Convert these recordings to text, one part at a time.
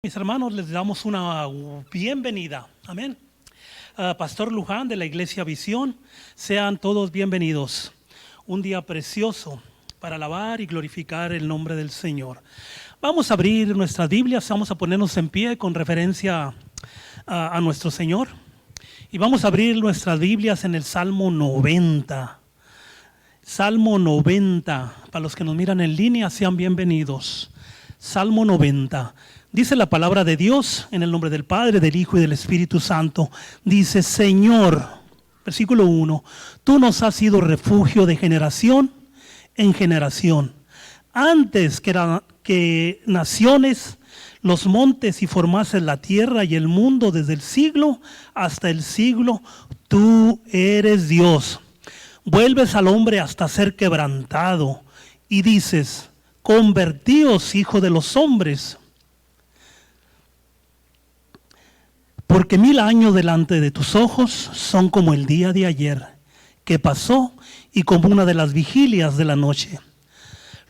Mis hermanos, les damos una bienvenida. Amén. Pastor Luján de la Iglesia Visión, sean todos bienvenidos. Un día precioso para alabar y glorificar el nombre del Señor. Vamos a abrir nuestras Biblias, vamos a ponernos en pie con referencia a nuestro Señor. Y vamos a abrir nuestras Biblias en el Salmo 90. Salmo 90. Para los que nos miran en línea, sean bienvenidos. Salmo 90. Dice la palabra de Dios en el nombre del Padre, del Hijo y del Espíritu Santo. Dice: Señor, versículo 1, tú nos has sido refugio de generación en generación. Antes que naciones, los montes y formases la tierra y el mundo desde el siglo hasta el siglo, tú eres Dios. Vuelves al hombre hasta ser quebrantado y dices: convertíos, hijo de los hombres. Porque 1000 años delante de tus ojos son como el día de ayer, que pasó, y como una de las vigilias de la noche.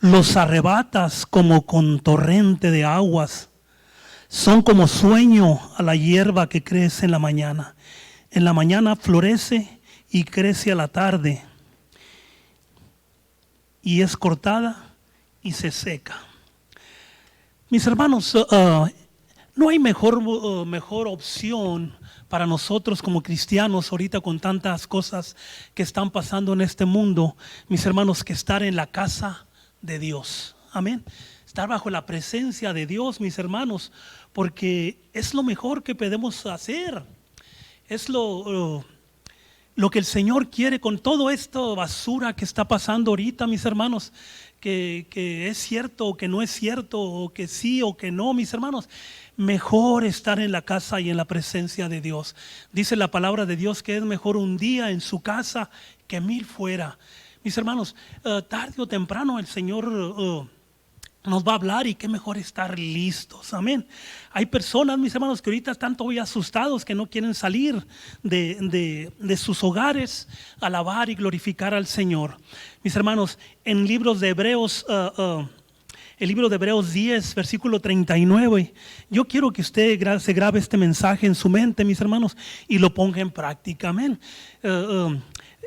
Los arrebatas como con torrente de aguas, son como sueño a la hierba que crece en la mañana. En la mañana florece y crece a la tarde, y es cortada y se seca. Mis hermanos, no hay mejor opción para nosotros como cristianos ahorita con tantas cosas que están pasando en este mundo, mis hermanos, que estar en la casa de Dios. Amén. Estar bajo la presencia de Dios, mis hermanos, porque es lo mejor que podemos hacer. Es lo que el Señor quiere con todo esto basura que está pasando ahorita, mis hermanos, que es cierto o que no es cierto, o que sí o que no, mis hermanos. Mejor estar en la casa y en la presencia de Dios. Dice la palabra de Dios que es mejor un día en su casa que 1000 fuera. Mis hermanos, tarde o temprano el Señor nos va a hablar, y qué mejor estar listos. Amén. Hay personas, mis hermanos, que ahorita están todavía asustados, que no quieren salir de sus hogares a alabar y glorificar al Señor. Mis hermanos, en libros de Hebreos, el libro de Hebreos 10, versículo 39. Yo quiero que usted se grabe este mensaje en su mente, mis hermanos, y lo ponga en práctica. Amén.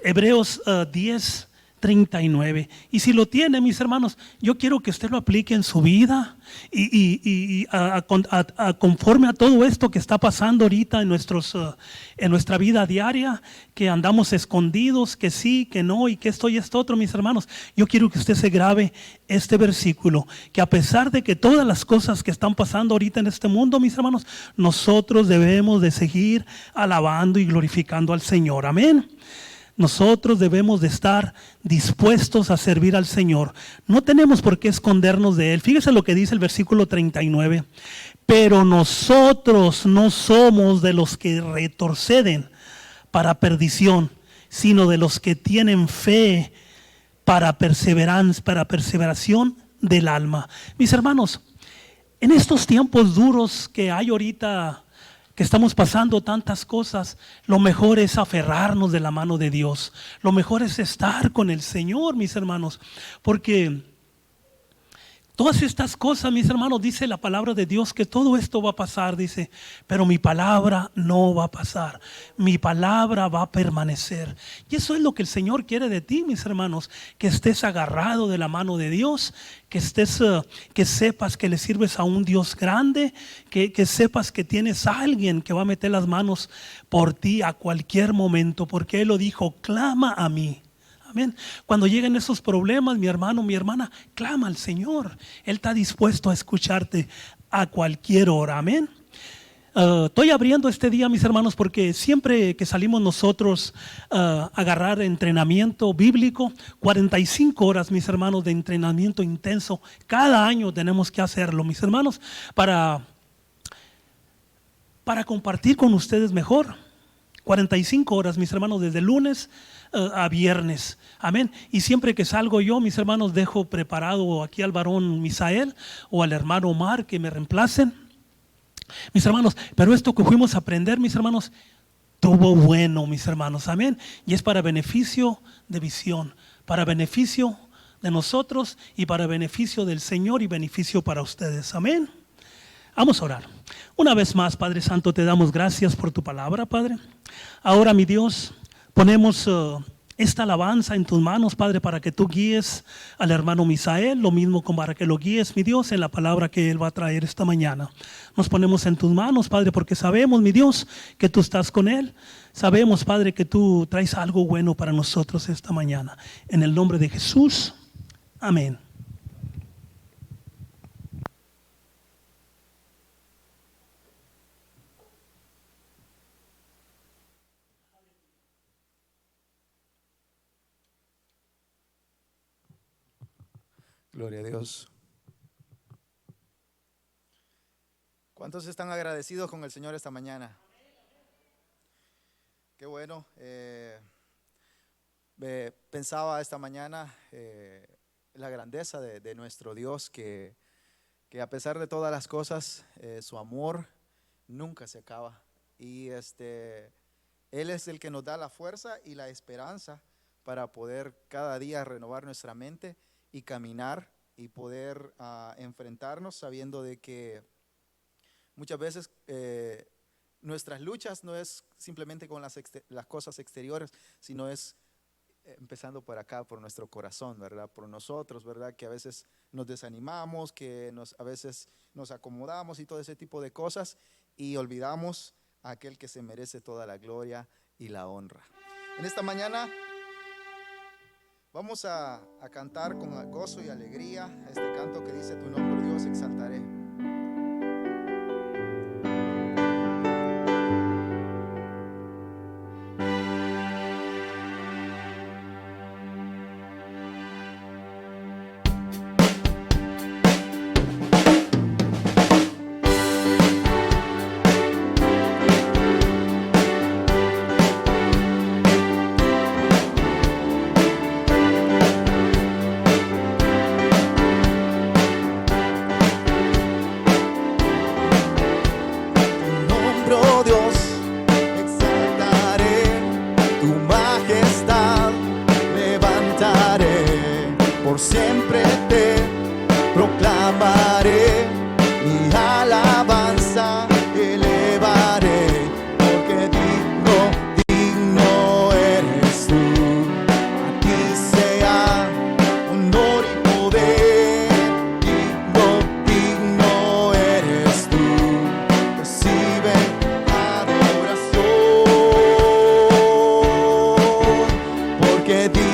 Hebreos 10, 39. Y si lo tiene, mis hermanos, yo quiero que usted lo aplique en su vida y conforme a todo esto que está pasando ahorita en nuestra vida diaria, que andamos escondidos, que sí, que no, y que esto y esto otro, mis hermanos. Yo quiero que usted se grabe este versículo, que a pesar de que todas las cosas que están pasando ahorita en este mundo, mis hermanos, nosotros debemos de seguir alabando y glorificando al Señor. Amén. Nosotros debemos de estar dispuestos a servir al Señor. No tenemos por qué escondernos de Él. Fíjese lo que dice el versículo 39. Pero nosotros no somos de los que retroceden para perdición, sino de los que tienen fe para perseveración del alma. Mis hermanos, en estos tiempos duros que hay ahorita, que estamos pasando tantas cosas, lo mejor es aferrarnos de la mano de Dios. Lo mejor es estar con el Señor, mis hermanos, porque todas estas cosas, mis hermanos, dice la palabra de Dios que todo esto va a pasar, dice, pero mi palabra no va a pasar, mi palabra va a permanecer. Y eso es lo que el Señor quiere de ti, mis hermanos, que estés agarrado de la mano de Dios, que sepas que le sirves a un Dios grande, que sepas que tienes a alguien que va a meter las manos por ti a cualquier momento, porque Él lo dijo: clama a mí. Amén. Cuando lleguen esos problemas, mi hermano, mi hermana, clama al Señor. Él está dispuesto a escucharte a cualquier hora. Amén. Estoy abriendo este día, mis hermanos, porque siempre que salimos nosotros a agarrar entrenamiento bíblico, 45 horas, mis hermanos, de entrenamiento intenso, cada año tenemos que hacerlo, mis hermanos, para compartir con ustedes mejor. 45 horas, mis hermanos, desde lunes a viernes. Amén. Y siempre que salgo yo, mis hermanos, dejo preparado aquí al varón Misael o al hermano Omar que me reemplacen. Mis hermanos, pero esto que fuimos a aprender, mis hermanos, estuvo bueno, mis hermanos. Amén. Y es para beneficio de Visión, para beneficio de nosotros y para beneficio del Señor y beneficio para ustedes. Amén. Vamos a orar. Una vez más, Padre Santo, te damos gracias por tu palabra, Padre. Ahora, mi Dios, ponemos esta alabanza en tus manos, Padre, para que tú guíes al hermano Misael, lo mismo como para que lo guíes, mi Dios, en la palabra que él va a traer esta mañana. Nos ponemos en tus manos, Padre, porque sabemos, mi Dios, que tú estás con él. Sabemos, Padre, que tú traes algo bueno para nosotros esta mañana. En el nombre de Jesús, amén. Gloria a Dios. ¿Cuántos están agradecidos con el Señor esta mañana? Qué bueno. Pensaba esta mañana la grandeza de nuestro Dios, que a pesar de todas las cosas, su amor nunca se acaba. Y Él es el que nos da la fuerza y la esperanza para poder cada día renovar nuestra mente y caminar y poder enfrentarnos sabiendo de que muchas veces nuestras luchas no es simplemente con las cosas exteriores, sino es empezando por acá, por nuestro corazón, ¿verdad? Por nosotros, ¿verdad? Que a veces nos desanimamos, que a veces nos acomodamos y todo ese tipo de cosas y olvidamos a aquel que se merece toda la gloria y la honra. En esta mañana vamos a cantar con gozo y alegría este canto que dice: tu nombre, Dios, exaltaré. Por siempre te proclamaré, mi alabanza elevaré, porque digno eres tú. A ti sea honor y poder, digno eres tú. Recibe adoración, porque digno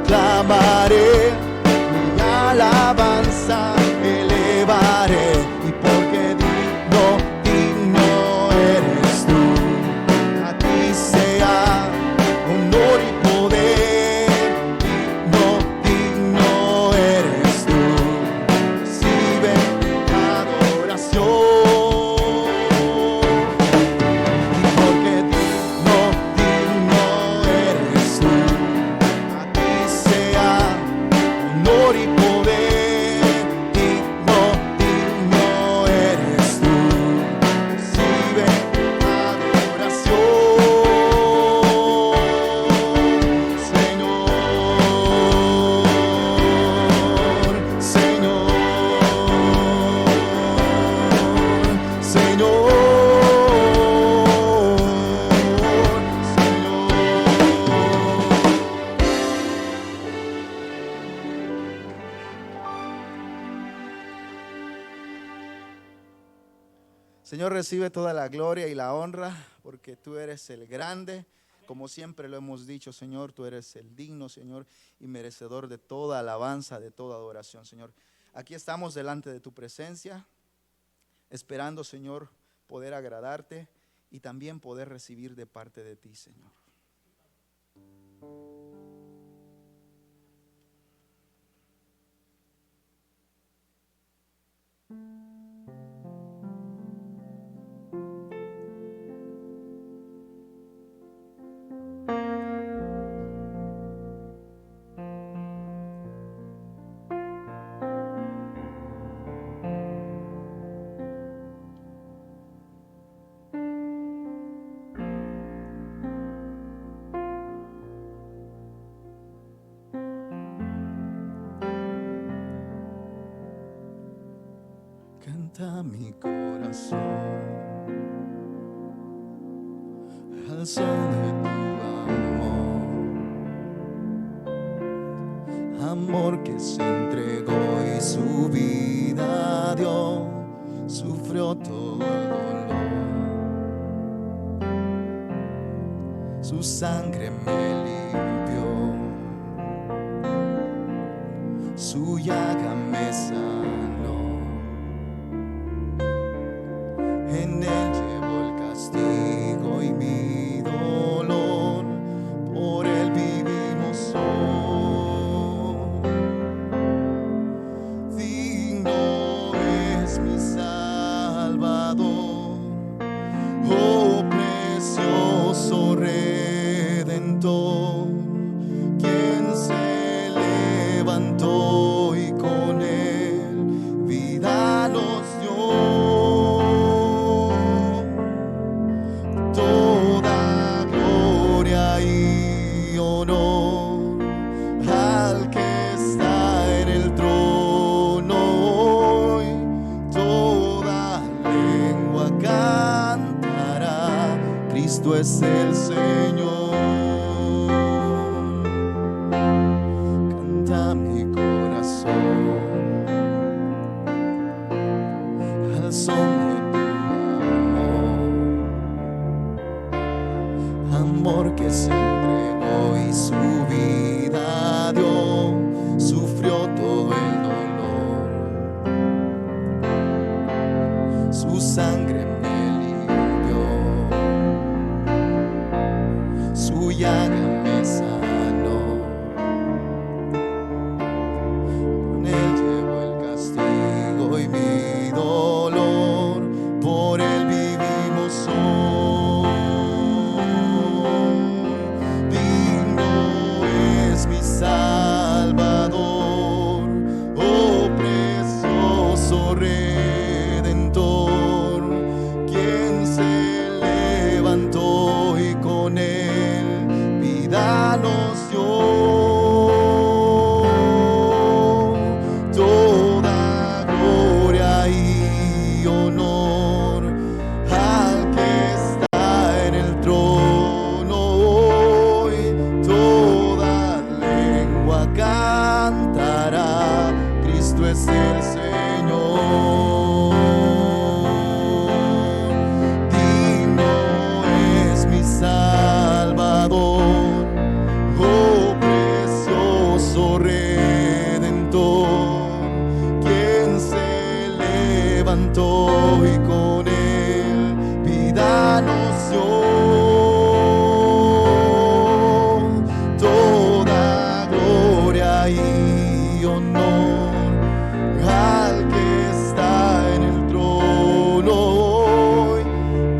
proclamaré, mi alabanza elevaré, y porque digno eres tú. A ti sea honor y poder, digno eres tú. Recibe adoración, y porque digno Señor, recibe toda la gloria y la honra, porque tú eres el grande. Como siempre lo hemos dicho, Señor, tú eres el digno, Señor, y merecedor de toda alabanza, de toda adoración, Señor. Aquí estamos delante de tu presencia, esperando, Señor, poder agradarte y también poder recibir de parte de ti, Señor. Canta mi corazón al son de tu amor, amor que se entregó y su vida dio, sufrió todo el dolor, su sangre me limpió, su llaga me sanó. En él llevó el castigo y mi dolor, por él vivimos hoy. Digno es mi Salvador, oh precioso Redentor, quien se levantó y con él vida nos dio. Al que está en el trono hoy, toda lengua cantará, Cristo es el Señor. Canta mi corazón al son de tu amor que se entregó y su vida dio, sufrió todo el dolor, su sangre me limpió, su llaga me sanó, con él llevó el castigo y mi dolor, por él vivimos hoy. Mi Salvador, oh precioso Redentor, quien se levantó y con él vida nos dio. Toda gloria y honor al que está en el trono hoy, cantará, Cristo es el Señor. Digno es mi Salvador, oh precioso Redentor, quien se levantó y con él vida nos dio. Y honor al que está en el trono hoy,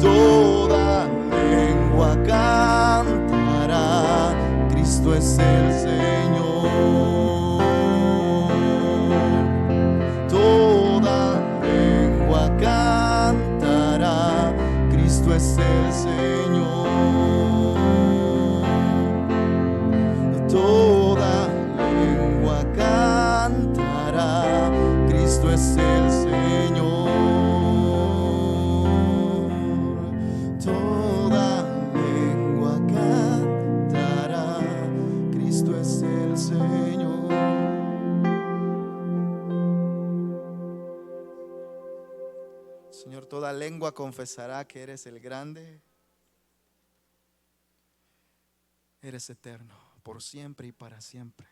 toda lengua cantará, Cristo es el Señor. Toda lengua cantará, Cristo es el Señor. Toda lengua cantará, Cristo es el Señor. Toda lengua cantará, Cristo es el Señor. Señor, Señor, toda lengua confesará que eres el grande. Eres eterno, por siempre y para siempre.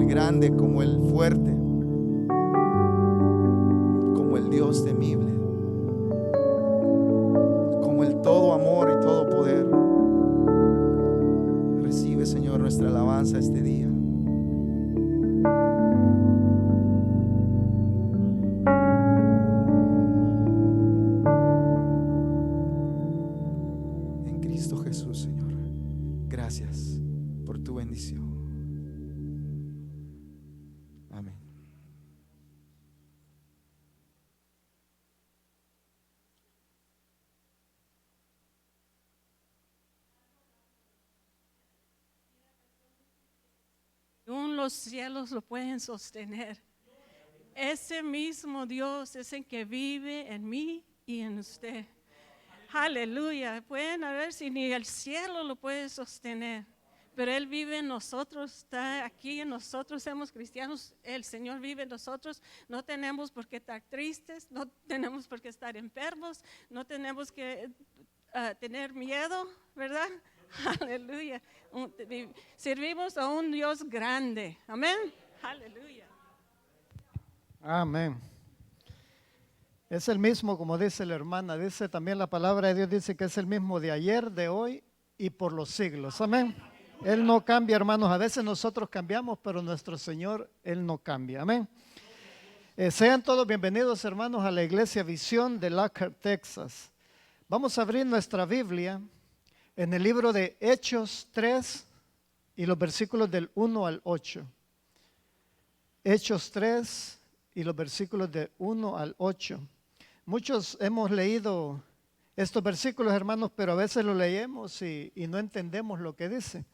grande, como el fuerte, como el Dios temible, como el todo amor y todo poder. Recibe, Señor, nuestra alabanza este día. En Cristo Jesús, Señor, gracias por tu bendición. Amén. Aún los cielos lo pueden sostener. Ese mismo Dios es el que vive en mí y en usted. Aleluya. Pueden ver si ni el cielo lo puede sostener, pero Él vive en nosotros, está aquí en nosotros, somos cristianos, el Señor vive en nosotros. No tenemos por qué estar tristes, no tenemos por qué estar enfermos, no tenemos que tener miedo, ¿verdad? Aleluya. Servimos a un Dios grande. Amén. Aleluya. Amén. Es el mismo, como dice la hermana, dice también la palabra de Dios, dice que es el mismo de ayer, de hoy y por los siglos. Amén. Él no cambia, hermanos. A veces nosotros cambiamos, pero nuestro Señor, Él no cambia. Amén. Sean todos bienvenidos, hermanos, a la iglesia Visión de Lockhart, Texas. Vamos a abrir nuestra Biblia en el libro de Hechos 3 y los versículos del 1 al 8. Hechos 3 y los versículos del 1 al 8. Muchos hemos leído estos versículos, hermanos, pero a veces lo leemos y no entendemos lo que dice.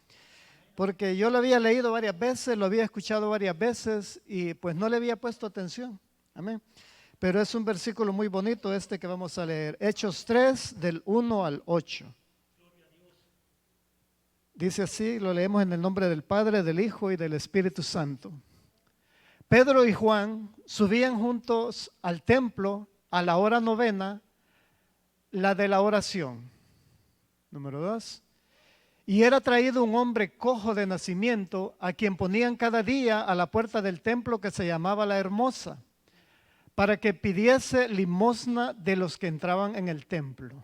Porque yo lo había leído varias veces, lo había escuchado varias veces y pues no le había puesto atención. Amén. Pero es un versículo muy bonito este que vamos a leer. Hechos 3 del 1 al 8. Dice así, lo leemos en el nombre del Padre, del Hijo y del Espíritu Santo. Pedro y Juan subían juntos al templo a la hora novena, la de la oración. Número 2. Y era traído un hombre cojo de nacimiento, a quien ponían cada día a la puerta del templo que se llamaba La Hermosa, para que pidiese limosna de los que entraban en el templo.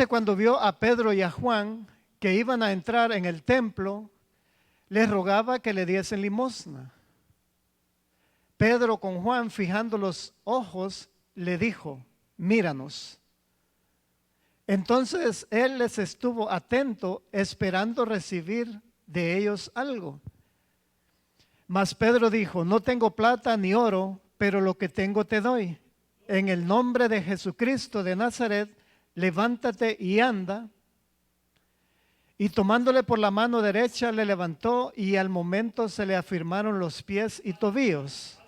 Cuando vio a Pedro y a Juan que iban a entrar en el templo, les rogaba que le diesen limosna. Pedro con Juan, fijando los ojos, le dijo: míranos. Entonces él les estuvo atento, esperando recibir de ellos algo. Mas Pedro dijo: no tengo plata ni oro, pero lo que tengo te doy. En el nombre de Jesucristo de Nazaret, levántate y anda. Y tomándole por la mano derecha le levantó, y al momento se le afirmaron los pies y tobillos.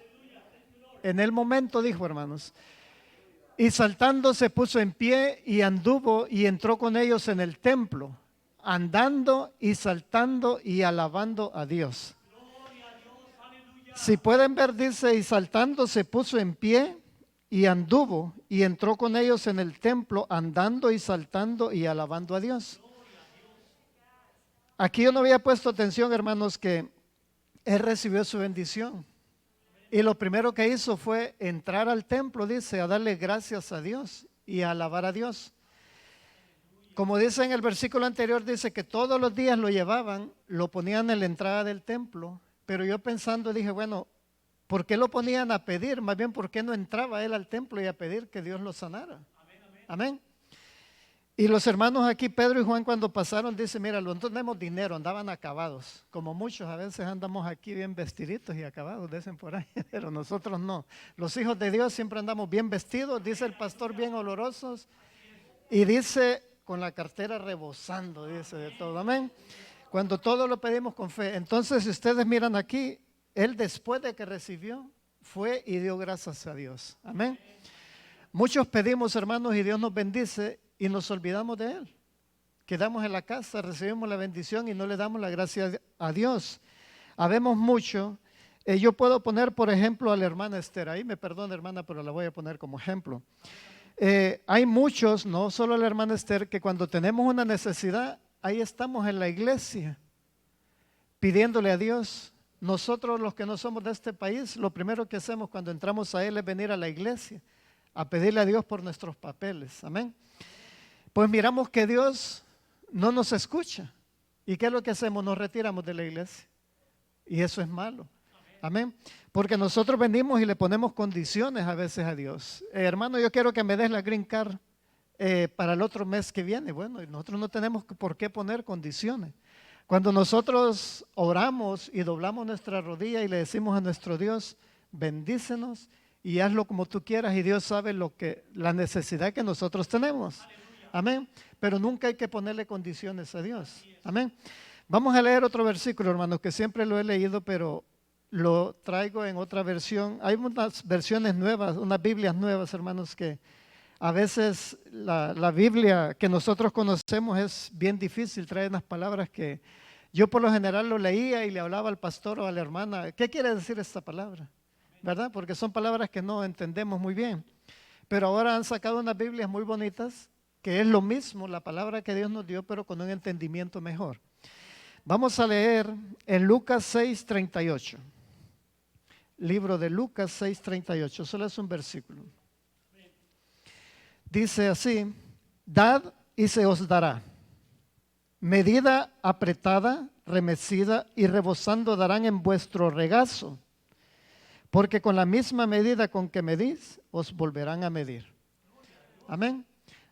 En el momento, dijo, hermanos. Y saltando se puso en pie y anduvo y entró con ellos en el templo, andando y saltando y alabando a Dios. Si pueden ver, dice, y saltando se puso en pie y anduvo y entró con ellos en el templo, andando y saltando y alabando a Dios. Aquí yo no había puesto atención, hermanos, que él recibió su bendición. Y lo primero que hizo fue entrar al templo, dice, a darle gracias a Dios y a alabar a Dios. Como dice en el versículo anterior, dice que todos los días lo llevaban, lo ponían en la entrada del templo. Pero yo pensando dije, bueno, ¿por qué lo ponían a pedir? Más bien, ¿por qué no entraba él al templo y a pedir que Dios lo sanara? Amén. Y los hermanos aquí, Pedro y Juan, cuando pasaron, dice, mira, no tenemos dinero, andaban acabados. Como muchos a veces andamos aquí bien vestiditos y acabados, dicen por ahí, pero nosotros no. Los hijos de Dios siempre andamos bien vestidos, dice el pastor, bien olorosos. Y dice, con la cartera rebosando, dice de todo, amén. Cuando todo lo pedimos con fe. Entonces, si ustedes miran aquí, él después de que recibió, fue y dio gracias a Dios, amén. Muchos pedimos, hermanos, y Dios nos bendice, y nos olvidamos de Él. Quedamos en la casa, recibimos la bendición y no le damos la gracia a Dios. Habemos mucho. Yo puedo poner, por ejemplo, a la hermana Esther. Ahí me perdona, hermana, pero la voy a poner como ejemplo. Hay muchos, no solo la hermana Esther, que cuando tenemos una necesidad, ahí estamos en la iglesia, pidiéndole a Dios. Nosotros los que no somos de este país, lo primero que hacemos cuando entramos a Él es venir a la iglesia, a pedirle a Dios por nuestros papeles. Amén. Pues miramos que Dios no nos escucha. ¿Y qué es lo que hacemos? Nos retiramos de la iglesia. Y eso es malo. Amén. Porque nosotros venimos y le ponemos condiciones a veces a Dios. Hermano, yo quiero que me des la green card para el otro mes que viene. Bueno, nosotros no tenemos por qué poner condiciones. Cuando nosotros oramos y doblamos nuestra rodilla y le decimos a nuestro Dios, bendícenos y hazlo como tú quieras, y Dios sabe la necesidad que nosotros tenemos. Amén. Pero nunca hay que ponerle condiciones a Dios. Amén. Vamos a leer otro versículo, hermanos, que siempre lo he leído, pero lo traigo en otra versión. Hay unas versiones nuevas, unas Biblias nuevas, hermanos, que a veces la Biblia que nosotros conocemos es bien difícil, trae unas palabras que yo por lo general lo leía y le hablaba al pastor o a la hermana. ¿Qué quiere decir esta palabra? ¿Verdad? Porque son palabras que no entendemos muy bien. Pero ahora han sacado unas Biblias muy bonitas, que es lo mismo, la palabra que Dios nos dio, pero con un entendimiento mejor. Vamos a leer en Lucas 6:38. Libro de Lucas 6:38, solo es un versículo. Dice así: dad y se os dará. Medida apretada, remecida y rebosando darán en vuestro regazo. Porque con la misma medida con que medís, os volverán a medir. Amén.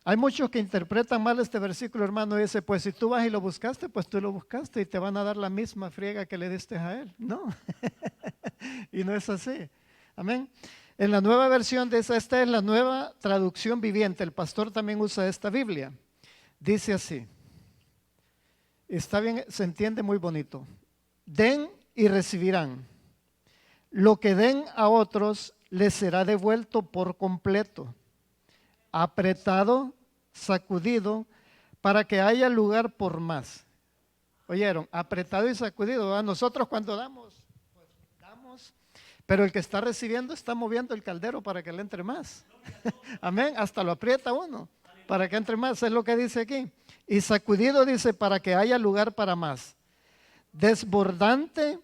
Hay muchos que interpretan mal este versículo, hermano, y dice, pues si tú vas y lo buscaste, pues tú lo buscaste y te van a dar la misma friega que le diste a él. No, y no es así. Amén. En la nueva versión esta es la nueva traducción viviente. El pastor también usa esta Biblia. Dice así, está bien, se entiende muy bonito. Den y recibirán. Lo que den a otros les será devuelto por completo, apretado, sacudido, para que haya lugar por más. ¿Oyeron? Apretado y sacudido, ¿verdad? Nosotros cuando damos, pues damos, pero el que está recibiendo está moviendo el caldero para que le entre más. Amén, hasta lo aprieta uno, para que entre más, es lo que dice aquí. Y sacudido dice, para que haya lugar para más. Desbordante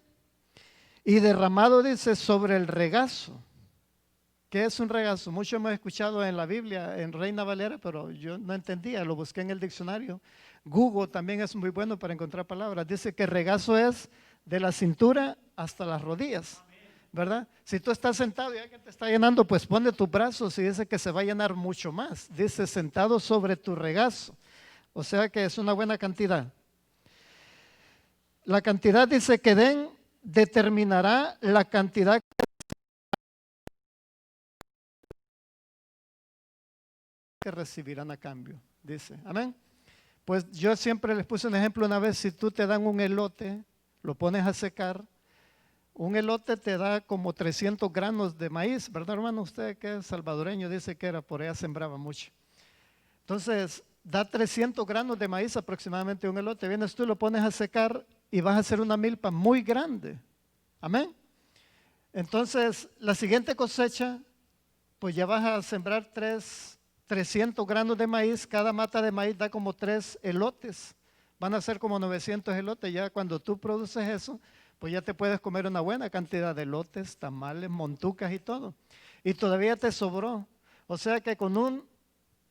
y derramado dice sobre el regazo. ¿Qué es un regazo? Mucho hemos escuchado en la Biblia, en Reina Valera, pero yo no entendía, lo busqué en el diccionario. Google también es muy bueno para encontrar palabras. Dice que regazo es de la cintura hasta las rodillas, ¿verdad? Si tú estás sentado y alguien te está llenando, pues pone tus brazos y dice que se va a llenar mucho más. Dice sentado sobre tu regazo. O sea que es una buena cantidad. La cantidad dice que den determinará la cantidad que recibirán a cambio, dice. Amén. Pues yo siempre les puse un ejemplo una vez. Si tú te dan un elote, lo pones a secar, un elote te da como 300 granos de maíz, ¿verdad, hermano? Usted que es salvadoreño dice que era, por allá sembraba mucho. Entonces, da 300 granos de maíz aproximadamente un elote. Vienes tú, lo pones a secar y vas a hacer una milpa muy grande. Amén. Entonces, la siguiente cosecha, pues ya vas a sembrar 300 granos de maíz. Cada mata de maíz da como 3 elotes. Van a ser como 900 elotes. Ya cuando tú produces eso, pues ya te puedes comer una buena cantidad de elotes, tamales, montucas y todo. Y todavía te sobró. O sea que con un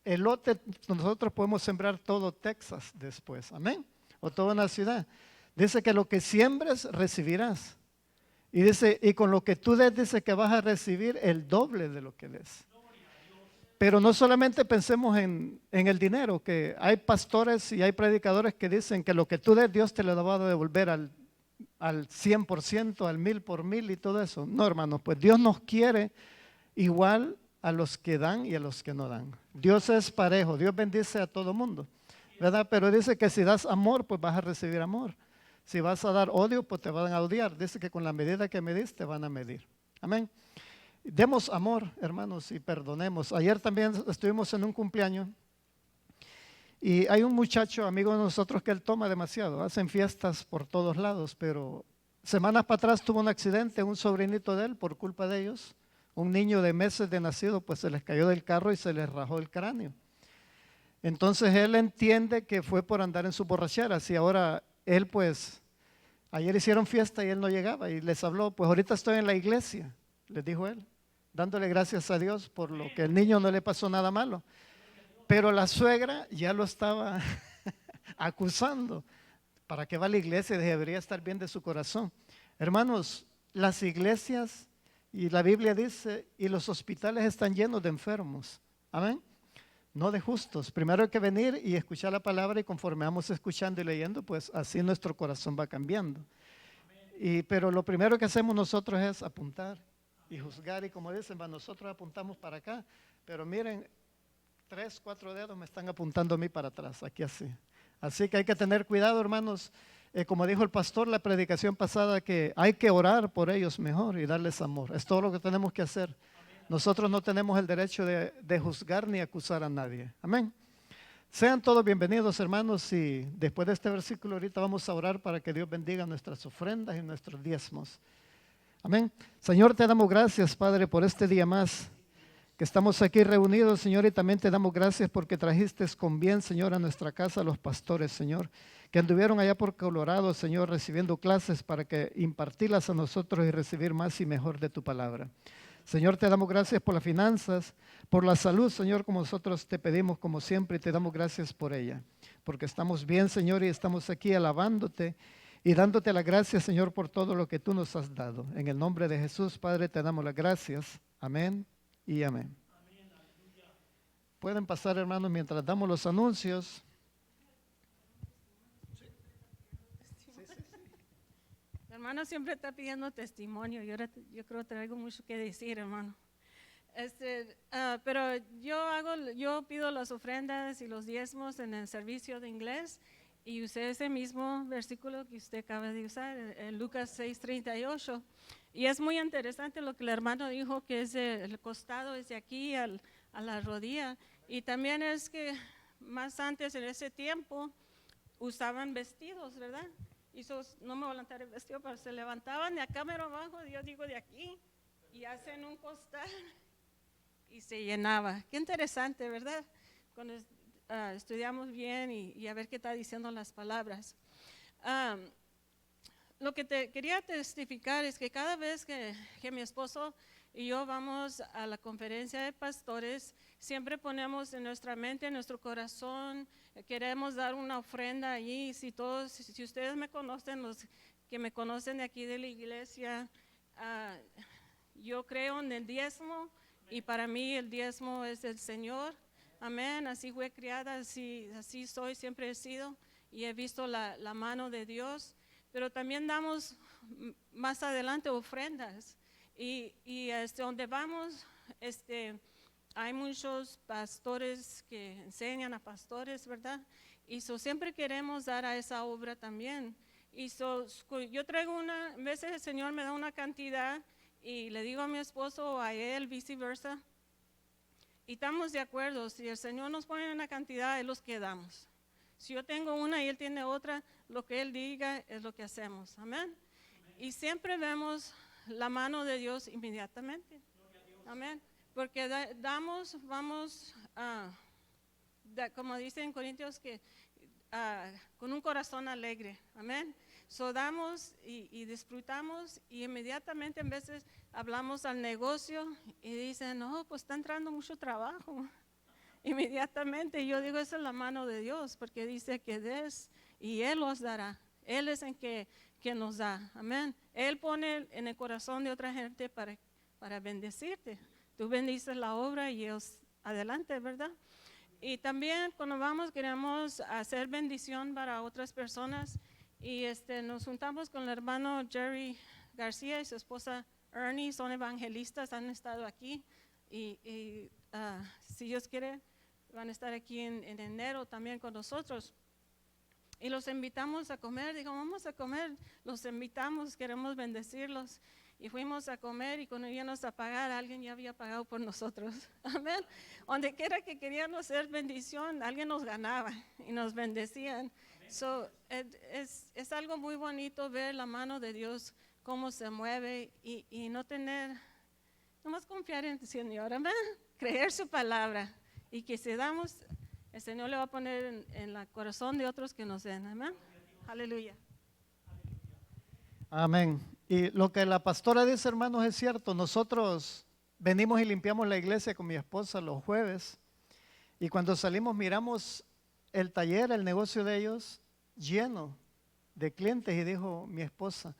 elote nosotros podemos sembrar todo Texas después. Amén. O toda una ciudad. Dice que lo que siembres recibirás. Y dice, y con lo que tú des, dice que vas a recibir el doble de lo que des. Pero no solamente pensemos en el dinero, que hay pastores y hay predicadores que dicen que lo que tú des, Dios te lo va a devolver al 100%, al 1000 por 1000 y todo eso. No, hermanos, pues Dios nos quiere igual a los que dan y a los que no dan. Dios es parejo, Dios bendice a todo mundo, ¿verdad? Pero dice que si das amor, pues vas a recibir amor. Si vas a dar odio, pues te van a odiar. Dice que con la medida que medís, te van a medir. Amén. Demos amor, hermanos, y perdonemos. Ayer también estuvimos en un cumpleaños y hay un muchacho, amigo de nosotros, que él toma demasiado. Hacen fiestas por todos lados, pero semanas para atrás tuvo un accidente, un sobrinito de él, por culpa de ellos. Un niño de meses de nacido, pues se les cayó del carro y se les rajó el cráneo. Entonces él entiende que fue por andar en sus borracheras y ahora él pues Ayer hicieron fiesta y él no llegaba y les habló, pues ahorita estoy en la iglesia, les dijo él, dándole gracias a Dios por lo que el niño no le pasó nada malo. Pero la suegra ya lo estaba acusando. ¿Para qué va a la iglesia? Debería estar bien de su corazón. Hermanos, las iglesias y la Biblia dice, y los hospitales están llenos de enfermos. Amén. No de justos. Primero hay que venir y escuchar la palabra y conforme vamos escuchando y leyendo, pues así nuestro corazón va cambiando. Pero lo primero que hacemos nosotros es apuntar y juzgar y como dicen, nosotros apuntamos para acá, pero miren, 3, 4 dedos me están apuntando a mí para atrás, aquí así. Así que hay que tener cuidado, hermanos. Como dijo el pastor la predicación pasada, que hay que orar por ellos mejor y darles amor. Es todo lo que tenemos que hacer. Nosotros no tenemos el derecho de juzgar ni acusar a nadie. Amén. Sean todos bienvenidos, hermanos, y después de este versículo ahorita vamos a orar para que Dios bendiga nuestras ofrendas y nuestros diezmos. Amén. Señor, te damos gracias, Padre, por este día más que estamos aquí reunidos, Señor, y también te damos gracias porque trajiste con bien, Señor, a nuestra casa a los pastores, Señor, que anduvieron allá por Colorado, Señor, recibiendo clases para que impartirlas a nosotros y recibir más y mejor de tu palabra. Señor, te damos gracias por las finanzas, por la salud, Señor, como nosotros te pedimos como siempre y te damos gracias por ella, porque estamos bien, Señor, y estamos aquí alabándote y dándote las gracias, Señor, por todo lo que tú nos has dado. En el nombre de Jesús, Padre, te damos las gracias. Amén y amén. Pueden pasar, hermanos, mientras damos los anuncios. Mi hermano siempre está pidiendo testimonio y ahora yo creo que traigo mucho que decir, hermano. Pero yo pido las ofrendas y los diezmos en el servicio de inglés y usé ese mismo versículo que usted acaba de usar, en Lucas 6:38. Y es muy interesante lo que el hermano dijo, que es el costado es de aquí a la rodilla. Y también es que más antes en ese tiempo usaban vestidos, ¿verdad? Y no me voy a levantar el vestido, pero se levantaban de acá mero abajo, yo digo de aquí, y hacen un costal y se llenaba. Qué interesante, ¿verdad? Cuando estudiamos bien y a ver qué está diciendo las palabras. Lo que te quería testificar es que cada vez que mi esposo y yo vamos a la conferencia de pastores, siempre ponemos en nuestra mente, en nuestro corazón, queremos dar una ofrenda allí. Si ustedes me conocen, los que me conocen de aquí de la iglesia, yo creo en el diezmo y para mí el diezmo es del Señor. Amén, así fue criada, así soy, siempre he sido y he visto la mano de Dios. Pero también damos más adelante ofrendas y donde vamos, hay muchos pastores que enseñan a pastores, ¿verdad? Y siempre queremos dar a esa obra también. Y yo traigo a veces el Señor me da una cantidad y le digo a mi esposo o a él, viceversa, y estamos de acuerdo. Si el Señor nos pone una cantidad, es lo que damos. Si yo tengo una y él tiene otra, lo que él diga es lo que hacemos. Amén. Y siempre vemos la mano de Dios inmediatamente. Amén. Porque vamos, como dice en Corintios, que con un corazón alegre. Amén. Damos y disfrutamos y inmediatamente en veces hablamos al negocio y dicen, no, pues está entrando mucho trabajo. Inmediatamente yo digo, esa es la mano de Dios, porque dice que des y Él os dará. Él es el que nos da. Amén. Él pone en el corazón de otra gente para bendecirte. Tú bendices la obra y ellos adelante, ¿verdad? Y también cuando vamos queremos hacer bendición para otras personas y nos juntamos con el hermano Jerry García y su esposa Ernie, son evangelistas, han estado aquí y si Dios quiere van a estar aquí en enero también con nosotros. Y los invitamos a comer, digo, vamos a comer, los invitamos, queremos bendecirlos. Y fuimos a comer y cuando íbamos a pagar, alguien ya había pagado por nosotros. Amén. Donde quiera que queríamos hacer bendición, alguien nos ganaba y nos bendecían. Es algo muy bonito ver la mano de Dios, cómo se mueve y no nomás confiar en el Señor, amén. Creer su palabra y que si damos, el Señor le va a poner en el corazón de otros que nos den, amén. Aleluya. Amén. Y lo que la pastora dice, hermanos, es cierto. Nosotros venimos y limpiamos la iglesia con mi esposa los jueves y cuando salimos miramos el taller, el negocio de ellos lleno de clientes y dijo mi esposa,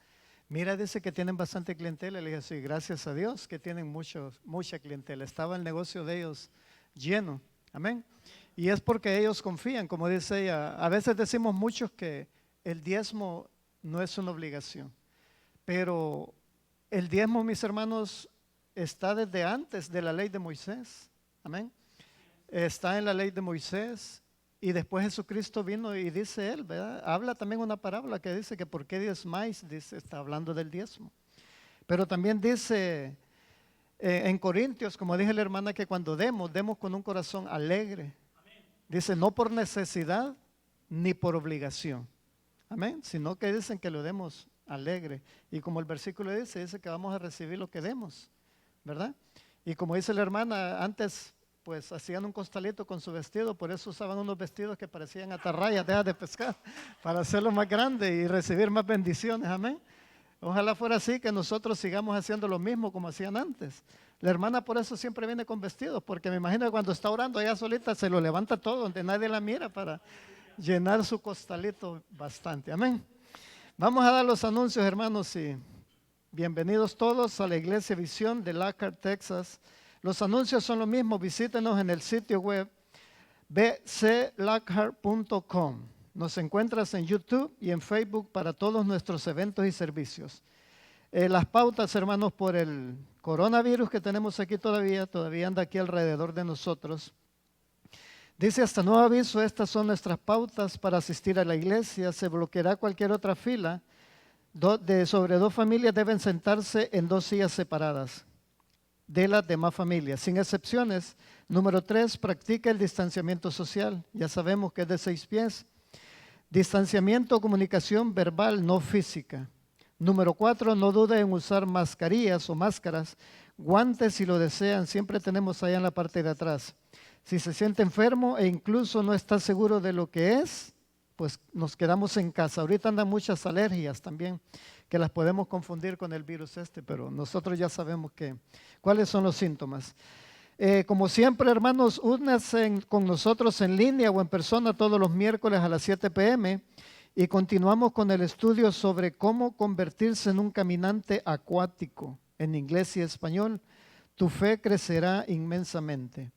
mira, dice que tienen bastante clientela. Le dije, sí, gracias a Dios que tienen mucha clientela. Estaba el negocio de ellos lleno. Amén. Y es porque ellos confían, como dice ella. A veces decimos muchos que el diezmo no es una obligación, pero el diezmo, mis hermanos, está desde antes de la ley de Moisés. Amén. Está en la ley de Moisés y después Jesucristo vino y dice él, ¿verdad? Habla también una parábola que dice que ¿por qué diezmáis? Dice, está hablando del diezmo. Pero también dice en Corintios, como dije la hermana, que cuando demos con un corazón alegre. Dice, no por necesidad ni por obligación. Amén. Sino que dicen que lo demos alegre. Y como el versículo dice que vamos a recibir lo que demos, ¿verdad? Y como dice la hermana, antes pues hacían un costalito con su vestido, por eso usaban unos vestidos que parecían atarrayas, dejas de pescar, para hacerlo más grande y recibir más bendiciones. Amén. Ojalá fuera así, que nosotros sigamos haciendo lo mismo como hacían antes. La hermana por eso siempre viene con vestidos, porque me imagino que cuando está orando ella solita se lo levanta todo, donde nadie la mira, para llenar su costalito bastante. Amén. Vamos a dar los anuncios, hermanos, y bienvenidos todos a la Iglesia Visión de Lockhart, Texas. Los anuncios son lo mismo, visítenos en el sitio web bclockhart.com. Nos encuentras en YouTube y en Facebook para todos nuestros eventos y servicios. Las pautas, hermanos, por el coronavirus que tenemos aquí todavía anda aquí alrededor de nosotros. Dice, hasta nuevo aviso, estas son nuestras pautas para asistir a la iglesia. Se bloqueará cualquier otra fila. Sobre 2 familias deben sentarse en 2 sillas separadas de las demás familias, sin excepciones. Número 3, practica el distanciamiento social. Ya sabemos que es de 6 pies. Distanciamiento o comunicación verbal, no física. Número 4, no dude en usar mascarillas o máscaras, guantes si lo desean, siempre tenemos allá en la parte de atrás. Si se siente enfermo e incluso no está seguro de lo que es, pues nos quedamos en casa. Ahorita andan muchas alergias también, que las podemos confundir con el virus pero nosotros ya sabemos cuáles son los síntomas. Como siempre, hermanos, únanse con nosotros en línea o en persona todos los miércoles a las 7 p.m. y continuamos con el estudio sobre cómo convertirse en un caminante acuático en inglés y español. Tu fe crecerá inmensamente.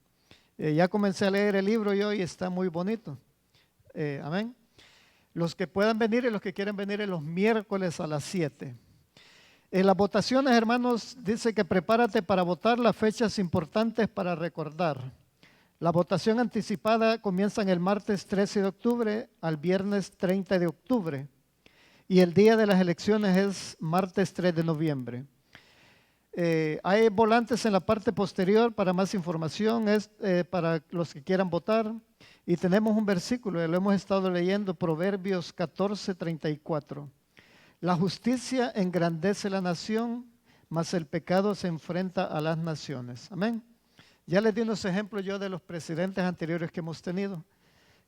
Ya comencé a leer el libro yo y está muy bonito. Amén. Los que puedan venir y los que quieren venir los miércoles a las 7. En las votaciones, hermanos, dice que prepárate para votar las fechas importantes para recordar. La votación anticipada comienza el martes 13 de octubre al viernes 30 de octubre y el día de las elecciones es martes 3 de noviembre. Hay volantes en la parte posterior para más información, para los que quieran votar. Y tenemos un versículo, lo hemos estado leyendo, Proverbios 14:34. La justicia engrandece la nación, mas el pecado se enfrenta a las naciones. Amén. Ya les di unos ejemplos yo de los presidentes anteriores que hemos tenido.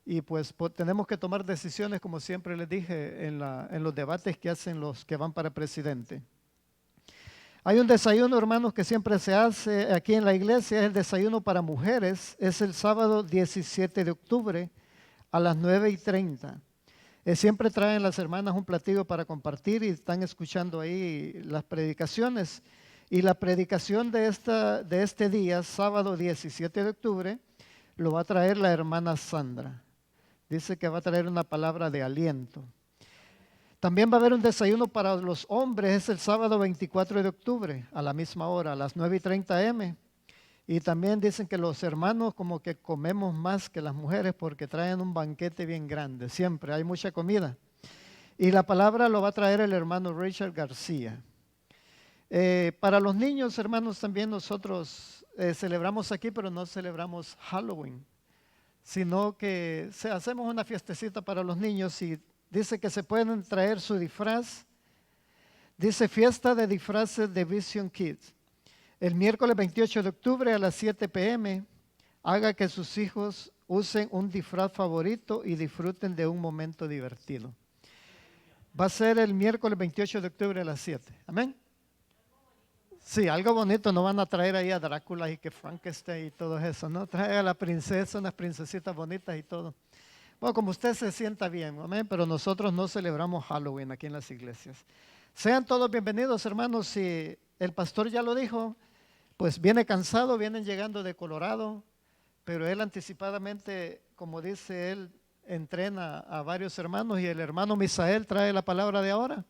Y pues tenemos que tomar decisiones, como siempre les dije, en los debates que hacen los que van para presidente. Hay un desayuno, hermanos, que siempre se hace aquí en la iglesia, es el desayuno para mujeres. Es el sábado 17 de octubre a las 9:30. Siempre traen las hermanas un platillo para compartir y están escuchando ahí las predicaciones. Y la predicación de este día, sábado 17 de octubre, lo va a traer la hermana Sandra. Dice que va a traer una palabra de aliento. También va a haber un desayuno para los hombres, es el sábado 24 de octubre, a la misma hora, a las 9:30 am. Y también dicen que los hermanos como que comemos más que las mujeres porque traen un banquete bien grande, siempre hay mucha comida. Y la palabra lo va a traer el hermano Richard García. Para los niños, hermanos, también nosotros celebramos aquí, pero no celebramos Halloween, sino que hacemos una fiestecita para los niños y dice que se pueden traer su disfraz. Dice fiesta de disfraces de Vision Kids. El miércoles 28 de octubre a las 7 p.m. haga que sus hijos usen un disfraz favorito y disfruten de un momento divertido. Va a ser el miércoles 28 de octubre a las 7. Amén. Sí, algo bonito, no van a traer ahí a Drácula y que Frankenstein y todo eso, ¿no? Trae a la princesa, unas princesitas bonitas y todo. Bueno, como usted se sienta bien, amén, pero nosotros no celebramos Halloween aquí en las iglesias. Sean todos bienvenidos, hermanos. Si el pastor ya lo dijo, pues viene cansado, vienen llegando de Colorado, pero él anticipadamente, como dice él, entrena a varios hermanos y el hermano Misael trae la palabra de ahora.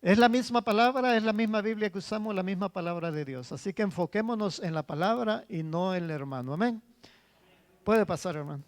Es la misma palabra, es la misma Biblia que usamos, la misma palabra de Dios. Así que enfoquémonos en la palabra y no en el hermano. Amén. Puede pasar, hermano.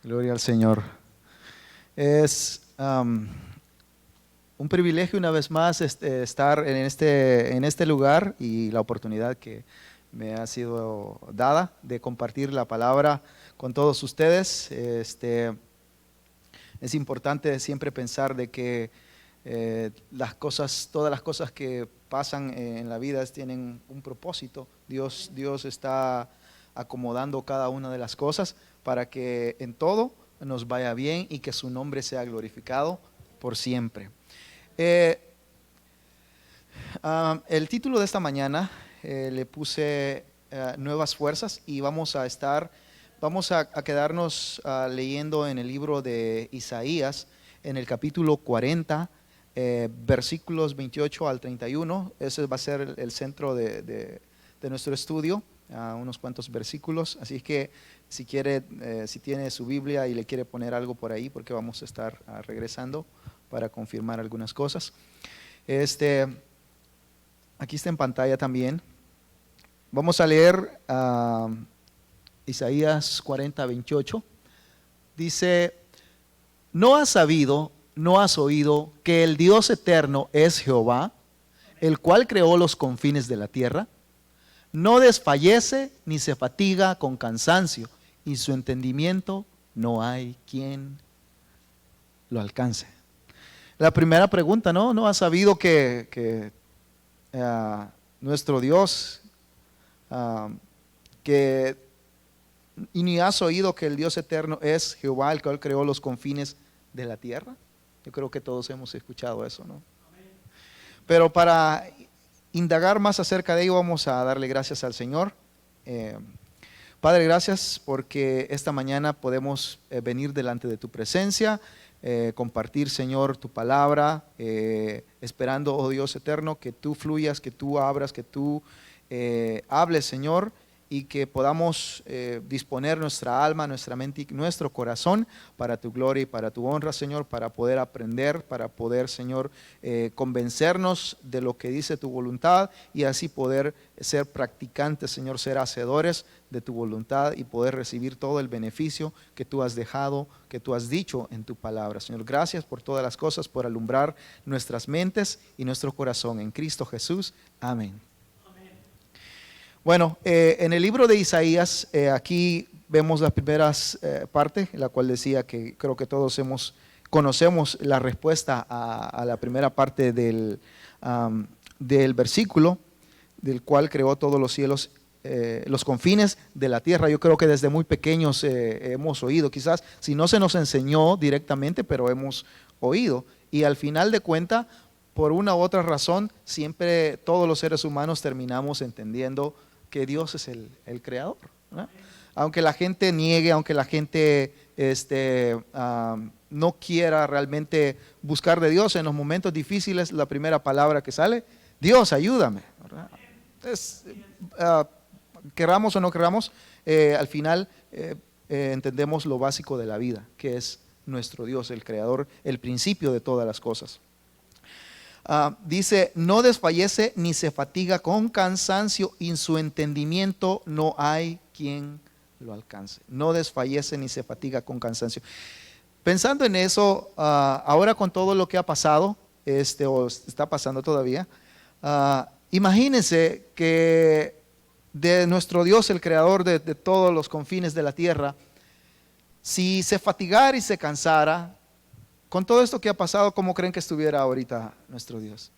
Gloria al Señor. Es un privilegio una vez más estar en este lugar y la oportunidad que me ha sido dada de compartir la palabra con todos ustedes. Es importante siempre pensar de que todas las cosas que pasan en la vida tienen un propósito. Dios está acomodando cada una de las cosas para que en todo nos vaya bien y que su nombre sea glorificado por siempre. El título de esta mañana le puse Nuevas Fuerzas y vamos a quedarnos leyendo en el libro de Isaías, en el capítulo 40, versículos 28 al 31. Ese va a ser el centro de nuestro estudio, unos cuantos versículos. Así que si tiene su Biblia y le quiere poner algo por ahí, porque vamos a estar regresando para confirmar algunas cosas. Aquí está en pantalla también. Vamos a leer Isaías 40, 28. Dice: ¿no has sabido, no has oído que el Dios eterno es Jehová, el cual creó los confines de la tierra? No desfallece ni se fatiga con cansancio, y su entendimiento no hay quien lo alcance. La primera pregunta, ¿no has sabido que nuestro Dios, y ni has oído que el Dios eterno es Jehová, el cual creó los confines de la tierra? Yo creo que todos hemos escuchado eso, ¿no? Pero para indagar más acerca de ello, vamos a darle gracias al Señor. Padre, gracias porque esta mañana podemos venir delante de tu presencia, compartir, Señor, tu palabra, esperando, oh Dios eterno, que tú fluyas, que tú abras, que tú hables, Señor, y que podamos disponer nuestra alma, nuestra mente y nuestro corazón para tu gloria y para tu honra, Señor, para poder aprender, para poder, Señor, convencernos de lo que dice tu voluntad y así poder ser practicantes, Señor, ser hacedores de tu voluntad y poder recibir todo el beneficio que tú has dejado, que tú has dicho en tu palabra. Señor, gracias por todas las cosas, por alumbrar nuestras mentes y nuestro corazón. En Cristo Jesús. Amén. Bueno, en el libro de Isaías, aquí vemos la primera parte, la cual decía que creo que todos conocemos la respuesta a la primera parte del versículo, del cual creó todos los cielos, los confines de la tierra. Yo creo que desde muy pequeños hemos oído, quizás si no se nos enseñó directamente, pero hemos oído. Y al final de cuentas, por una u otra razón, siempre todos los seres humanos terminamos entendiendo que Dios es el creador, ¿no? Aunque la gente niegue, aunque la gente no quiera realmente buscar de Dios en los momentos difíciles, la primera palabra que sale: Dios, ayúdame, ¿verdad? Querramos o no querramos, al final entendemos lo básico de la vida, que es nuestro Dios, el creador, el principio de todas las cosas. Dice: no desfallece ni se fatiga con cansancio, y en su entendimiento no hay quien lo alcance. No desfallece ni se fatiga con cansancio. Pensando en eso, ahora con todo lo que ha pasado, o está pasando todavía, imagínense que de nuestro Dios, el creador de todos los confines de la tierra, si se fatigara y se cansara, con todo esto que ha pasado, ¿cómo creen que estuviera ahorita nuestro Dios?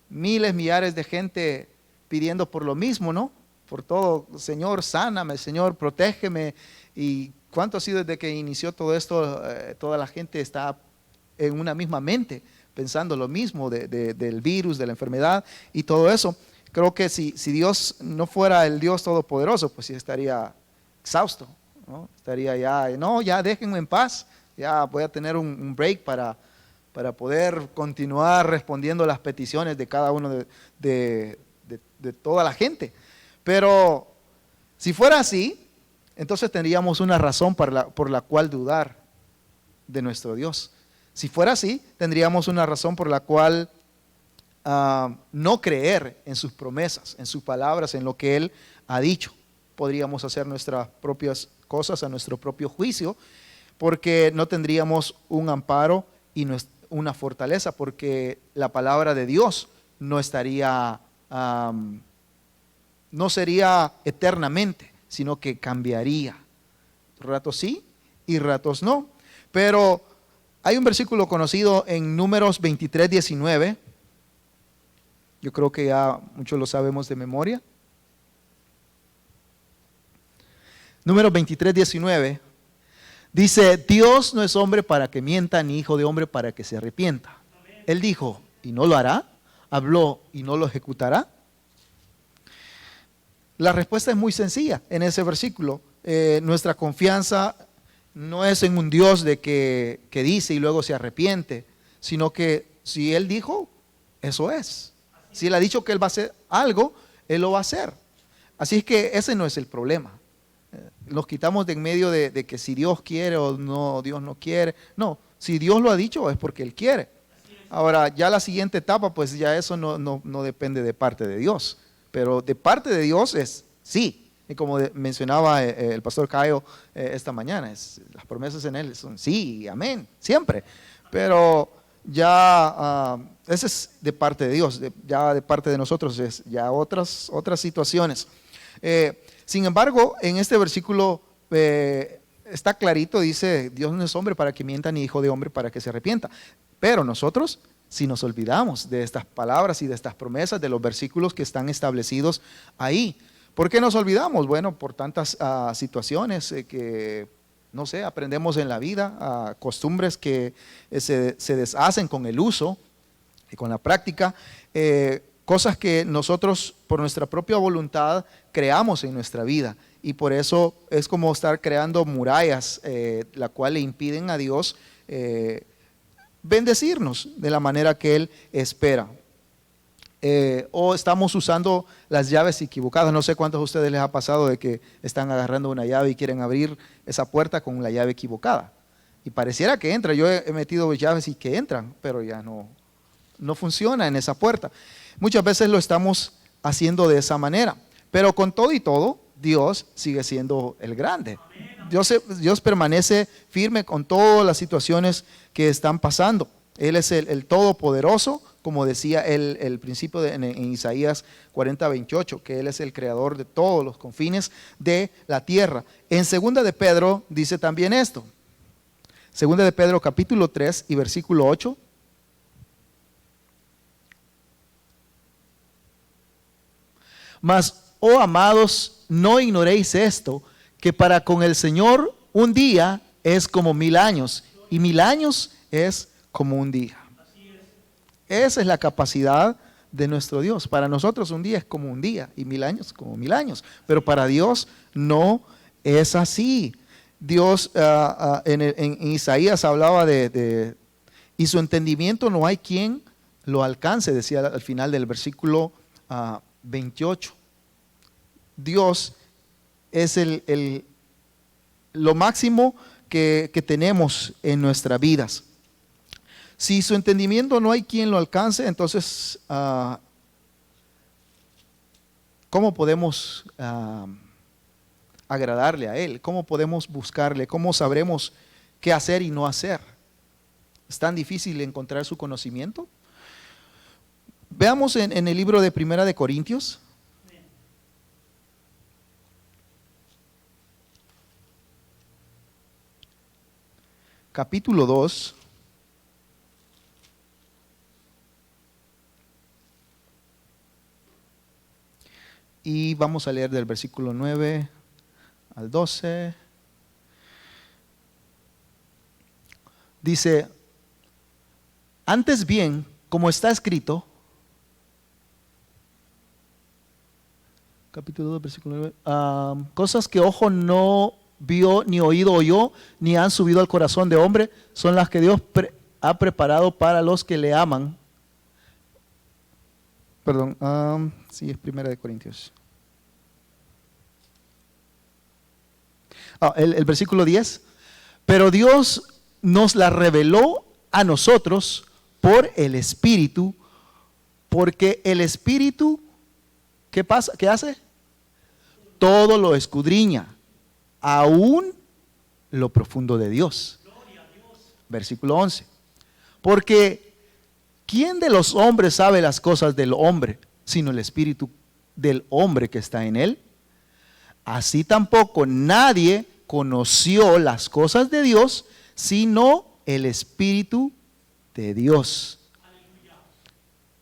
Miles, millares de gente pidiendo por lo mismo, ¿no? Por todo, Señor, sáname, Señor, protégeme. ¿Y cuánto ha sido desde que inició todo esto? Toda la gente está en una misma mente, pensando lo mismo del virus, de la enfermedad y todo eso. Creo que si Dios no fuera el Dios todopoderoso, pues sí estaría exhausto, ¿no? Estaría ya déjenme en paz, ya voy a tener un break para poder continuar respondiendo las peticiones de cada uno de toda la gente. Pero si fuera así, entonces tendríamos una razón por la cual dudar de nuestro Dios. Si fuera así, tendríamos una razón por la cual no creer en sus promesas, en sus palabras, en lo que Él ha dicho. Podríamos hacer nuestras propias cosas a nuestro propio juicio, porque no tendríamos un amparo y una fortaleza, porque la palabra de Dios no sería eternamente, sino que cambiaría. Ratos sí y ratos no. Pero hay un versículo conocido en Números 23:19. Yo creo que ya muchos lo sabemos de memoria. Números 23:19 dice: Dios no es hombre para que mienta, ni hijo de hombre para que se arrepienta. Él dijo, y no lo hará. Habló, y no lo ejecutará. La respuesta es muy sencilla en ese versículo. Nuestra confianza no es en un Dios de que dice y luego se arrepiente, sino que si Él dijo, eso es. Si Él ha dicho que Él va a hacer algo, Él lo va a hacer. Así es que ese no es el problema. Nos quitamos de en medio de que si Dios quiere o no, Dios no quiere. No, si Dios lo ha dicho es porque Él quiere. Ahora, ya la siguiente etapa, pues ya eso no depende de parte de Dios. Pero de parte de Dios es sí. Y como mencionaba el pastor Caio esta mañana, las promesas en Él son sí, amén, siempre. Pero ya ese es de parte de Dios, ya de parte de nosotros es ya otras situaciones. Sin embargo, en este versículo está clarito, dice, Dios no es hombre para que mienta, ni hijo de hombre para que se arrepienta. Pero nosotros, si nos olvidamos de estas palabras y de estas promesas, de los versículos que están establecidos ahí. ¿Por qué nos olvidamos? Bueno, por tantas situaciones que, no sé, aprendemos en la vida, costumbres que se deshacen con el uso y con la práctica, cosas que nosotros por nuestra propia voluntad creamos en nuestra vida. Y por eso es como estar creando murallas, la cual le impiden a Dios bendecirnos de la manera que Él espera. O estamos usando las llaves equivocadas. No sé cuántos de ustedes les ha pasado de que están agarrando una llave y quieren abrir esa puerta con la llave equivocada. Y pareciera que entra. Yo he metido llaves y que entran, pero ya no funciona en esa puerta. Muchas veces lo estamos haciendo de esa manera. Pero con todo y todo, Dios sigue siendo el grande. Dios permanece firme con todas las situaciones que están pasando. Él es el todopoderoso, como decía el principio en Isaías 40:28, que Él es el creador de todos los confines de la tierra. En 2 de Pedro dice también esto. 2 de Pedro capítulo 3 y versículo 8. Mas, oh amados, no ignoréis esto, que para con el Señor un día es como 1000 años, y 1000 años es como un día. Esa es la capacidad de nuestro Dios. Para nosotros un día es como un día, y 1000 años como 1000 años. Pero para Dios no es así. Dios en Isaías hablaba y su entendimiento no hay quien lo alcance, decía al final del versículo 28. Dios es lo máximo que tenemos en nuestras vidas. Si su entendimiento no hay quien lo alcance, entonces, ¿cómo podemos agradarle a Él? ¿Cómo podemos buscarle? ¿Cómo sabremos qué hacer y no hacer? ¿Es tan difícil encontrar su conocimiento? Veamos en el libro de Primera de Corintios. Capítulo 2. Y vamos a leer del versículo 9 al 12. Dice, antes bien, como está escrito, capítulo 2, versículo 9, cosas que ojo no vio, ni oído oyó, ni han subido al corazón de hombre, son las que Dios ha preparado para los que le aman. Perdón, sí, es Primera de Corintios. El versículo 10. Pero Dios nos la reveló a nosotros por el Espíritu, porque el Espíritu, ¿qué pasa? ¿Qué hace? Todo lo escudriña, aún lo profundo de Dios. Versículo 11. Porque ¿quién de los hombres sabe las cosas del hombre, sino el espíritu del hombre que está en él? Así tampoco nadie conoció las cosas de Dios, sino el Espíritu de Dios.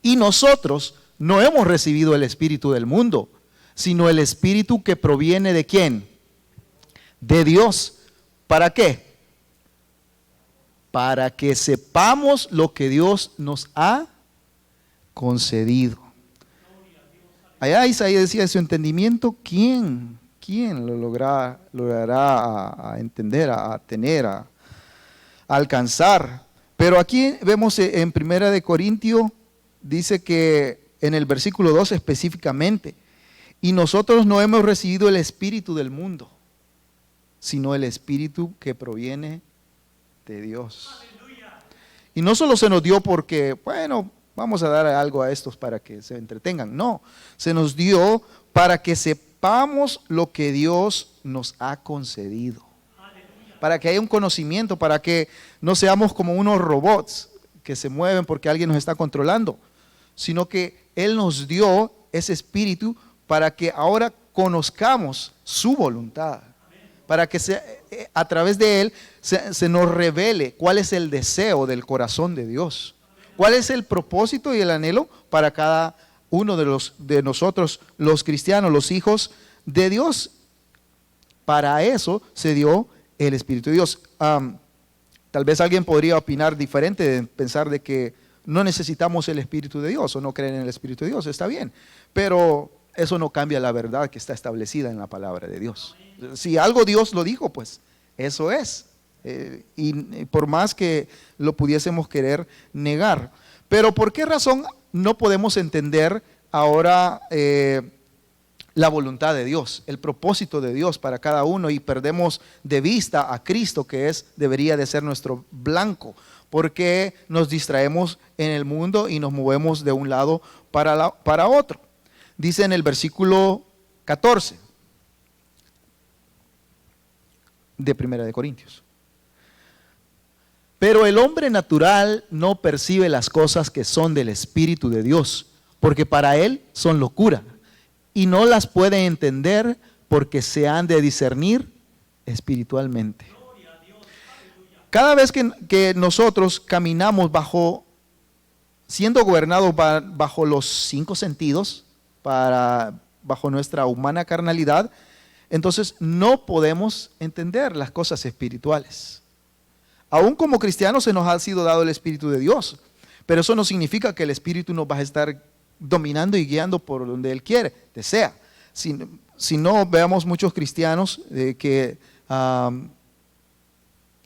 Y nosotros no hemos recibido el espíritu del mundo, sino el Espíritu que proviene ¿de quién? De Dios. ¿Para qué? Para que sepamos lo que Dios nos ha concedido. Allá Isaías decía, su entendimiento, ¿quién lo logrará a entender, a tener, a alcanzar? Pero aquí vemos en Primera de Corintios, dice que en el versículo 2 específicamente, y nosotros no hemos recibido el espíritu del mundo, sino el espíritu que proviene de Dios. Y no solo se nos dio porque, bueno, vamos a dar algo a estos para que se entretengan. No, se nos dio para que sepamos lo que Dios nos ha concedido. Para que haya un conocimiento, para que no seamos como unos robots que se mueven porque alguien nos está controlando, sino que Él nos dio ese espíritu para que ahora conozcamos su voluntad. Para que a través de Él se nos revele cuál es el deseo del corazón de Dios. Cuál es el propósito y el anhelo para cada uno de nosotros, los cristianos, los hijos de Dios. Para eso se dio el Espíritu de Dios. Tal vez alguien podría opinar diferente, de pensar de que no necesitamos el Espíritu de Dios o no creen en el Espíritu de Dios. Está bien, pero eso no cambia la verdad que está establecida en la palabra de Dios. Si algo Dios lo dijo, pues eso es. Y por más que lo pudiésemos querer negar. Pero ¿por qué razón no podemos entender ahora la voluntad de Dios, el propósito de Dios para cada uno, y perdemos de vista a Cristo, que debería de ser nuestro blanco? Porque nos distraemos en el mundo y nos movemos de un lado para otro. Dice en el versículo 14 de Primera de Corintios. Pero el hombre natural no percibe las cosas que son del Espíritu de Dios, porque para él son locura, y no las puede entender porque se han de discernir espiritualmente. Cada vez que nosotros caminamos siendo gobernados bajo los 5 sentidos, bajo nuestra humana carnalidad, entonces no podemos entender las cosas espirituales. Aún como cristianos se nos ha sido dado el Espíritu de Dios, pero eso no significa que el Espíritu nos va a estar dominando y guiando por donde Él quiere, desea. Si no, veamos muchos cristianos que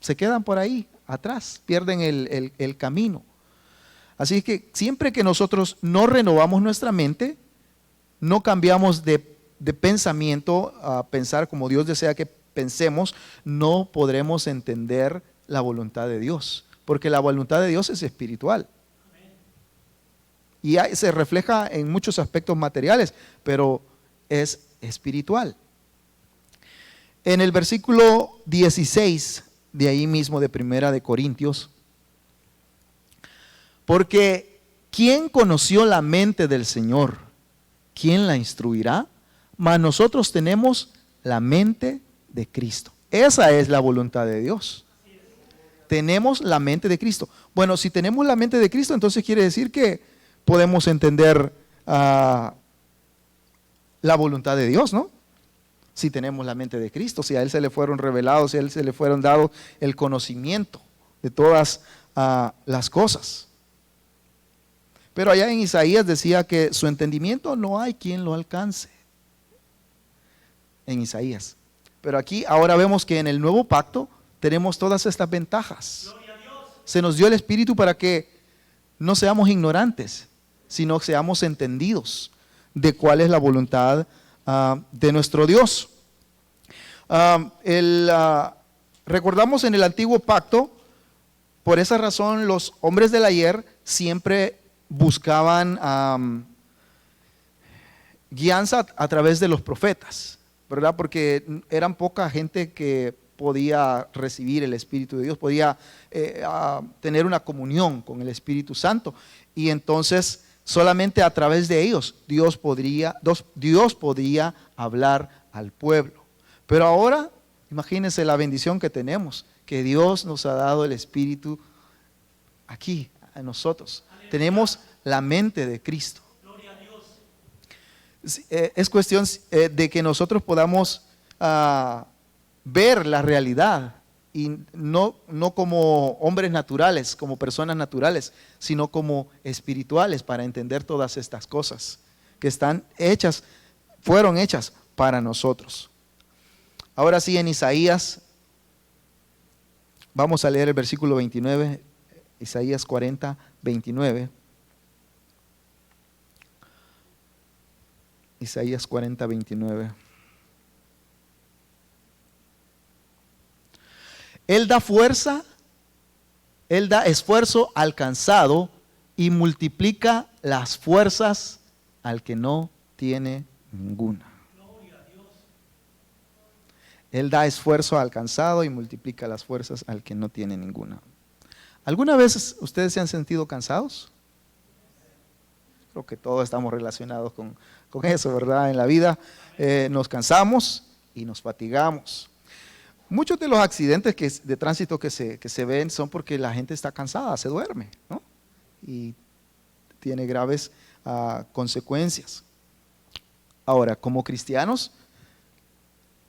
se quedan por ahí atrás, pierden el camino. Así que siempre que nosotros no renovamos nuestra mente, no cambiamos de pensamiento a pensar como Dios desea que pensemos, no podremos entender la voluntad de Dios, porque la voluntad de Dios es espiritual. Y se refleja en muchos aspectos materiales, pero es espiritual. En el versículo 16 de ahí mismo de Primera de Corintios, porque ¿quién conoció la mente del Señor? ¿Quién la instruirá? Mas nosotros tenemos la mente de Cristo. Esa es la voluntad de Dios. Tenemos la mente de Cristo. Bueno, si tenemos la mente de Cristo, entonces quiere decir que podemos entender la voluntad de Dios, ¿no? Si tenemos la mente de Cristo, si a Él se le fueron revelados, si a Él se le fueron dado el conocimiento de todas las cosas. Pero allá en Isaías decía que su entendimiento no hay quien lo alcance. En Isaías. Pero aquí ahora vemos que en el nuevo pacto tenemos todas estas ventajas. Se nos dio el Espíritu para que no seamos ignorantes, sino que seamos entendidos de cuál es la voluntad de nuestro Dios. Recordamos en el antiguo pacto, por esa razón los hombres del ayer siempre buscaban guianza a través de los profetas, ¿verdad? Porque eran poca gente que podía recibir el Espíritu de Dios, podía tener una comunión con el Espíritu Santo, y entonces solamente a través de ellos Dios podría hablar al pueblo. Pero ahora, imagínense la bendición que tenemos, que Dios nos ha dado el Espíritu aquí, a nosotros. Tenemos la mente de Cristo. Es cuestión de que nosotros podamos ver la realidad, y no como hombres naturales, como personas naturales, sino como espirituales, para entender todas estas cosas que fueron hechas para nosotros. Ahora sí, en Isaías, vamos a leer el versículo 29, Isaías 40, 29. Isaías 40, 29. Él da fuerza, Él da esfuerzo al cansado y multiplica las fuerzas al que no tiene ninguna. Él da esfuerzo al cansado y multiplica las fuerzas al que no tiene ninguna. ¿Alguna vez ustedes se han sentido cansados? Creo que todos estamos relacionados con eso, ¿verdad? En la vida nos cansamos y nos fatigamos. Muchos de los accidentes de tránsito que se ven son porque la gente está cansada, se duerme, ¿no? Y tiene graves consecuencias. Ahora, como cristianos,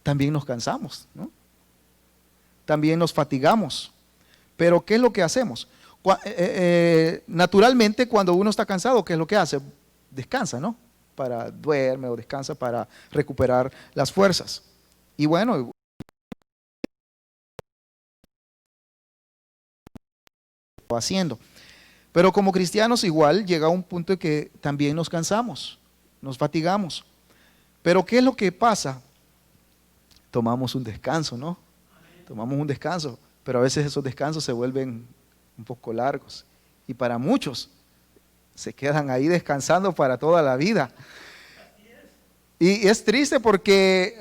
también nos cansamos, ¿no? También nos fatigamos. Pero ¿qué es lo que hacemos? Naturalmente, cuando uno está cansado, ¿qué es lo que hace? Descansa, ¿no? Duerme o descansa para recuperar las fuerzas. Y bueno, haciendo. Pero como cristianos igual llega un punto en que también nos cansamos, nos fatigamos. Pero ¿qué es lo que pasa? Tomamos un descanso, ¿no? Tomamos un descanso, pero a veces esos descansos se vuelven un poco largos, y para muchos se quedan ahí descansando para toda la vida. Y es triste porque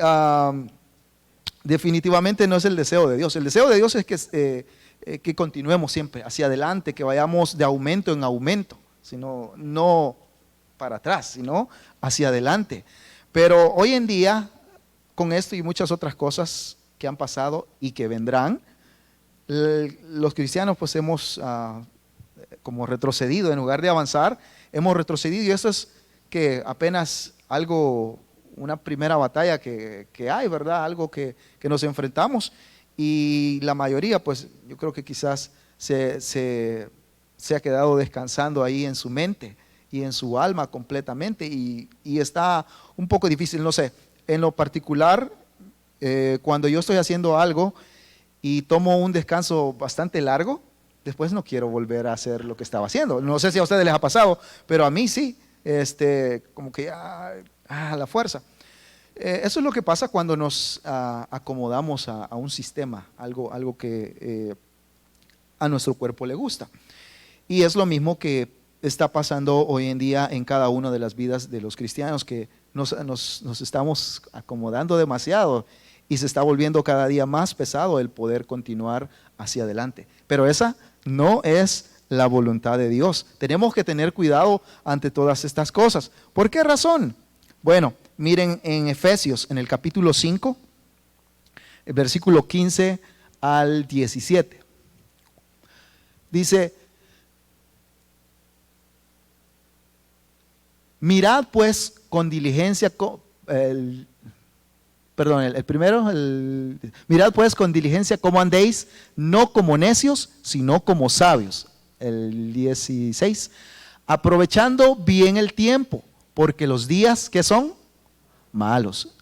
definitivamente no es el deseo de Dios. El deseo de Dios es que continuemos siempre hacia adelante, que vayamos de aumento en aumento, sino no para atrás, sino hacia adelante. Pero hoy en día, con esto y muchas otras cosas que han pasado y que vendrán, los cristianos pues hemos como retrocedido. En lugar de avanzar, hemos retrocedido, y eso es que apenas una primera batalla que hay, ¿verdad? Algo que nos enfrentamos, y la mayoría pues yo creo que quizás se ha quedado descansando ahí en su mente y en su alma completamente, y está un poco difícil, no sé, en lo particular, cuando yo estoy haciendo algo y tomo un descanso bastante largo, después no quiero volver a hacer lo que estaba haciendo. No sé si a ustedes les ha pasado, pero a mí sí, como que la fuerza. Eso es lo que pasa cuando nos acomodamos a un sistema, algo que a nuestro cuerpo le gusta. Y es lo mismo que está pasando hoy en día en cada una de las vidas de los cristianos, que nos estamos acomodando demasiado, y se está volviendo cada día más pesado el poder continuar hacia adelante. Pero esa no es la voluntad de Dios. Tenemos que tener cuidado ante todas estas cosas. ¿Por qué razón? Bueno, miren en Efesios, en el capítulo 5, el versículo 15 al 17. Dice: mirad pues con diligencia, mirad pues con diligencia cómo andéis, no como necios, sino como sabios. El 16, aprovechando bien el tiempo, porque los días, ¿qué son? Malos.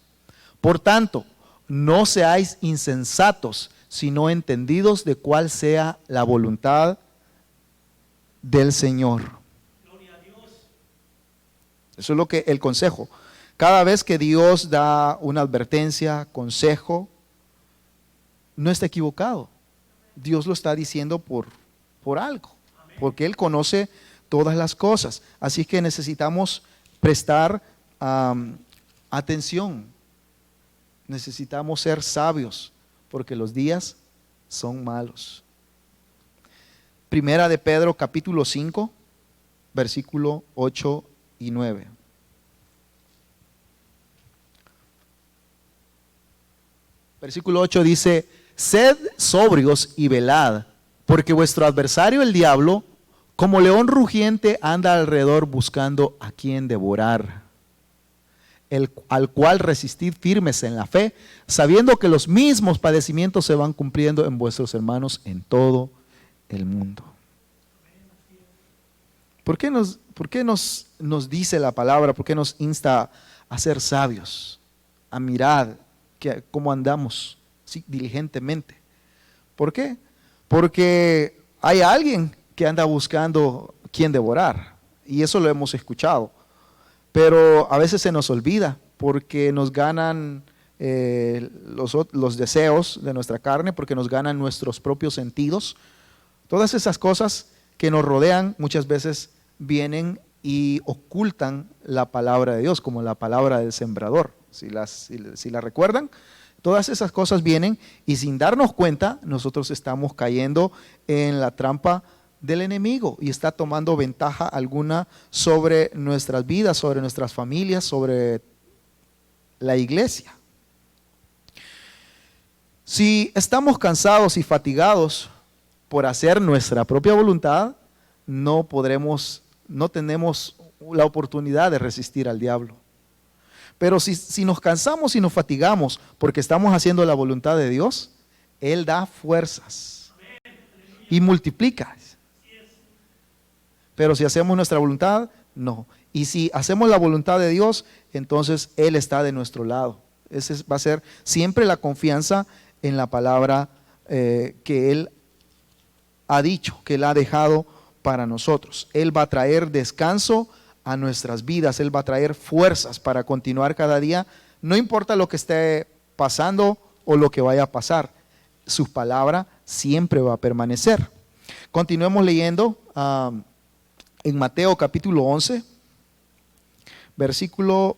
Por tanto, no seáis insensatos, sino entendidos de cuál sea la voluntad del Señor. Eso es lo que el consejo. Cada vez que Dios da una advertencia, consejo, no está equivocado. Dios lo está diciendo por algo, porque Él conoce todas las cosas. Así que necesitamos prestar atención. Necesitamos ser sabios, porque los días son malos. Primera de Pedro, capítulo 5, versículo 8 y 9. Versículo 8 dice: sed sobrios y velad, porque vuestro adversario el diablo, como león rugiente, anda alrededor buscando a quien devorar, al cual resistid firmes en la fe, sabiendo que los mismos padecimientos se van cumpliendo en vuestros hermanos en todo el mundo. ¿Por qué nos dice la palabra? ¿Por qué nos insta a ser sabios? A mirar cómo andamos, ¿sí?, diligentemente. ¿Por qué? Porque hay alguien que anda buscando quien devorar, y eso lo hemos escuchado. Pero a veces se nos olvida porque nos ganan los deseos de nuestra carne, porque nos ganan nuestros propios sentidos. Todas esas cosas que nos rodean muchas veces vienen y ocultan la palabra de Dios, como la palabra del sembrador. Si la recuerdan, todas esas cosas vienen y sin darnos cuenta nosotros estamos cayendo en la trampa del enemigo y está tomando ventaja alguna sobre nuestras vidas, sobre nuestras familias, sobre la iglesia. Si estamos cansados y fatigados por hacer nuestra propia voluntad, no tenemos la oportunidad de resistir al diablo. Pero si nos cansamos y nos fatigamos porque estamos haciendo la voluntad de Dios, Él da fuerzas y multiplica. Pero si hacemos nuestra voluntad, no. Y si hacemos la voluntad de Dios, entonces Él está de nuestro lado. Esa va a ser siempre la confianza en la palabra que Él ha dicho, que Él ha dejado para nosotros. Él va a traer descanso a nuestras vidas. Él va a traer fuerzas para continuar cada día. No importa lo que esté pasando o lo que vaya a pasar. Su palabra siempre va a permanecer. Continuemos leyendo en Mateo capítulo 11, versículo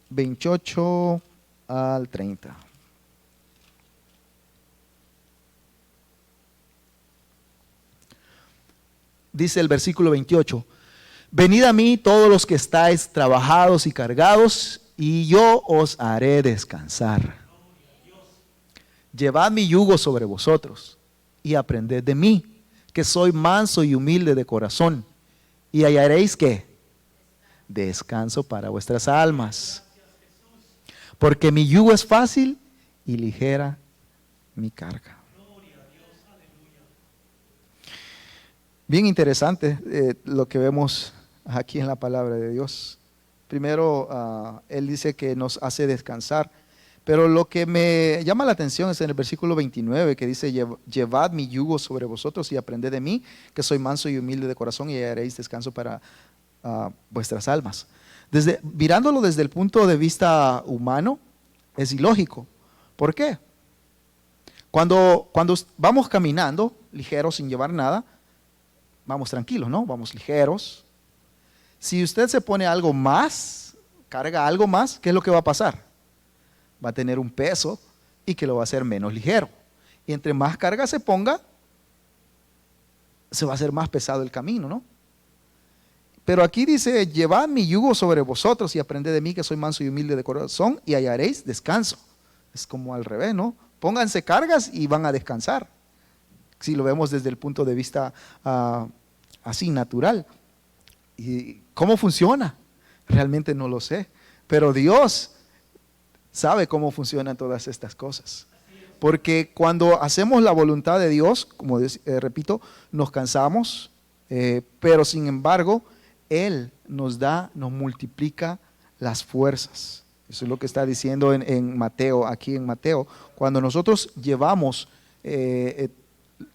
28 al 30. Dice el versículo 28: venid a mí todos los que estáis trabajados y cargados, y yo os haré descansar. Llevad mi yugo sobre vosotros y aprended de mí, que soy manso y humilde de corazón, y hallaréis ¿qué? Descanso para vuestras almas. Porque mi yugo es fácil y ligera mi carga. Bien interesante lo que vemos aquí en la palabra de Dios. Primero, Él dice que nos hace descansar, pero lo que me llama la atención es en el versículo 29, que dice: llevad mi yugo sobre vosotros y aprended de mí, que soy manso y humilde de corazón, y hallaréis descanso para vuestras almas. Mirándolo desde el punto de vista humano, es ilógico. ¿Por qué? Cuando vamos caminando ligeros sin llevar nada, vamos tranquilos, ¿no? Vamos ligeros. Si usted se pone algo más, carga algo más, ¿qué es lo que va a pasar? Va a tener un peso y que lo va a hacer menos ligero. Y entre más carga se ponga, se va a hacer más pesado el camino, ¿no? Pero aquí dice, llevad mi yugo sobre vosotros y aprended de mí que soy manso y humilde de corazón y hallaréis descanso. Es como al revés, ¿no? Pónganse cargas y van a descansar. Si lo vemos desde el punto de vista así natural. ¿Y cómo funciona? Realmente no lo sé. Pero Dios sabe cómo funcionan todas estas cosas. Porque cuando hacemos la voluntad de Dios, como repito, nos cansamos, pero sin embargo, Él nos multiplica las fuerzas. Eso es lo que está diciendo en Mateo, aquí en Mateo. Cuando nosotros llevamos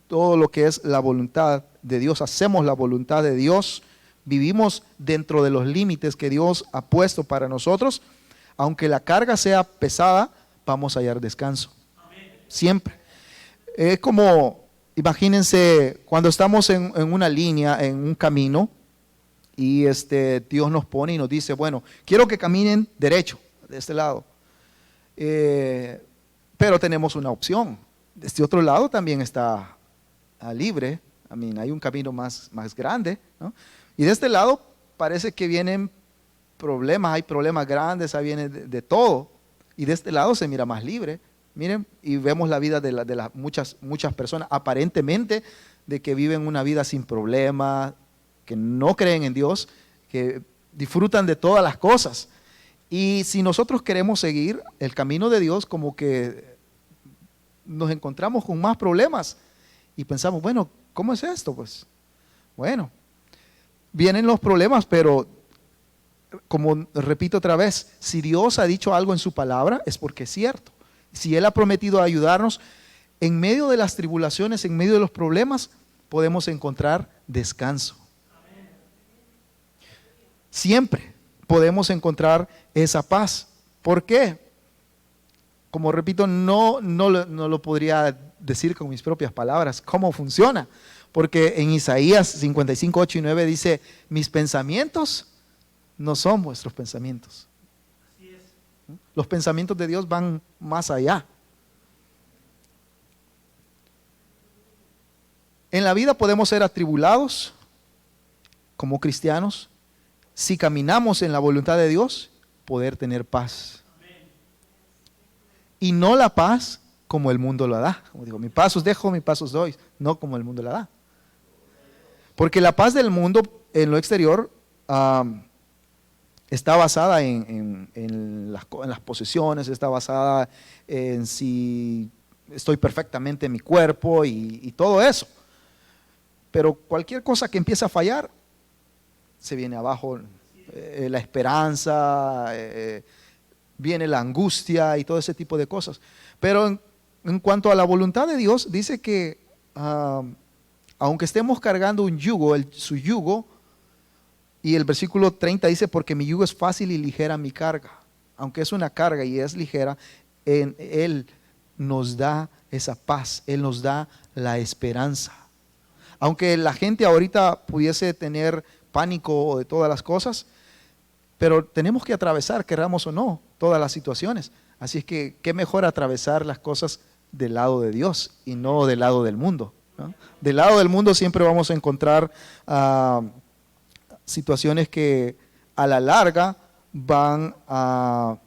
todo lo que es la voluntad de Dios, hacemos la voluntad de Dios, vivimos dentro de los límites que Dios ha puesto para nosotros, aunque la carga sea pesada, vamos a hallar descanso. Siempre. Es como, imagínense, cuando estamos en una línea, en un camino, y Dios nos pone y nos dice, bueno, quiero que caminen derecho, de este lado. Pero tenemos una opción. De este otro lado también está libre. Hay un camino más grande, ¿no? Y de este lado parece que vienen problemas, hay problemas grandes, ahí viene de todo. Y de este lado se mira más libre. Miren, y vemos la vida de las muchas personas, aparentemente, de que viven una vida sin problemas, que no creen en Dios, que disfrutan de todas las cosas. Y si nosotros queremos seguir el camino de Dios, como que nos encontramos con más problemas y pensamos, bueno, ¿cómo es esto? Pues, bueno, vienen los problemas, pero como repito otra vez, si Dios ha dicho algo en su palabra, es porque es cierto. Si Él ha prometido ayudarnos, en medio de las tribulaciones, en medio de los problemas, podemos encontrar descanso. Siempre podemos encontrar esa paz. ¿Por qué? Como repito, no lo podría decir con mis propias palabras. ¿Cómo funciona? Porque en Isaías 55, 8 y 9 dice, mis pensamientos no son vuestros pensamientos. Los pensamientos de Dios van más allá. En la vida podemos ser atribulados como cristianos. Si caminamos en la voluntad de Dios, poder tener paz. Y no la paz como el mundo la da. Como digo, mi paz os dejo, mi paz os doy. No como el mundo la da. Porque la paz del mundo en lo exterior está basada en las posesiones, está basada en si estoy perfectamente en mi cuerpo y todo eso. Pero cualquier cosa que empiece a fallar, se viene abajo la esperanza, viene la angustia y todo ese tipo de cosas. Pero en cuanto a la voluntad de Dios, dice que aunque estemos cargando un yugo, su yugo, y el versículo 30 dice, porque mi yugo es fácil y ligera mi carga. Aunque es una carga y es ligera, Él nos da esa paz, Él nos da la esperanza. Aunque la gente ahorita pudiese tener pánico de todas las cosas, pero tenemos que atravesar, queramos o no, todas las situaciones. Así es que, qué mejor atravesar las cosas del lado de Dios y no del lado del mundo, ¿no? Del lado del mundo siempre vamos a encontrar situaciones que a la larga no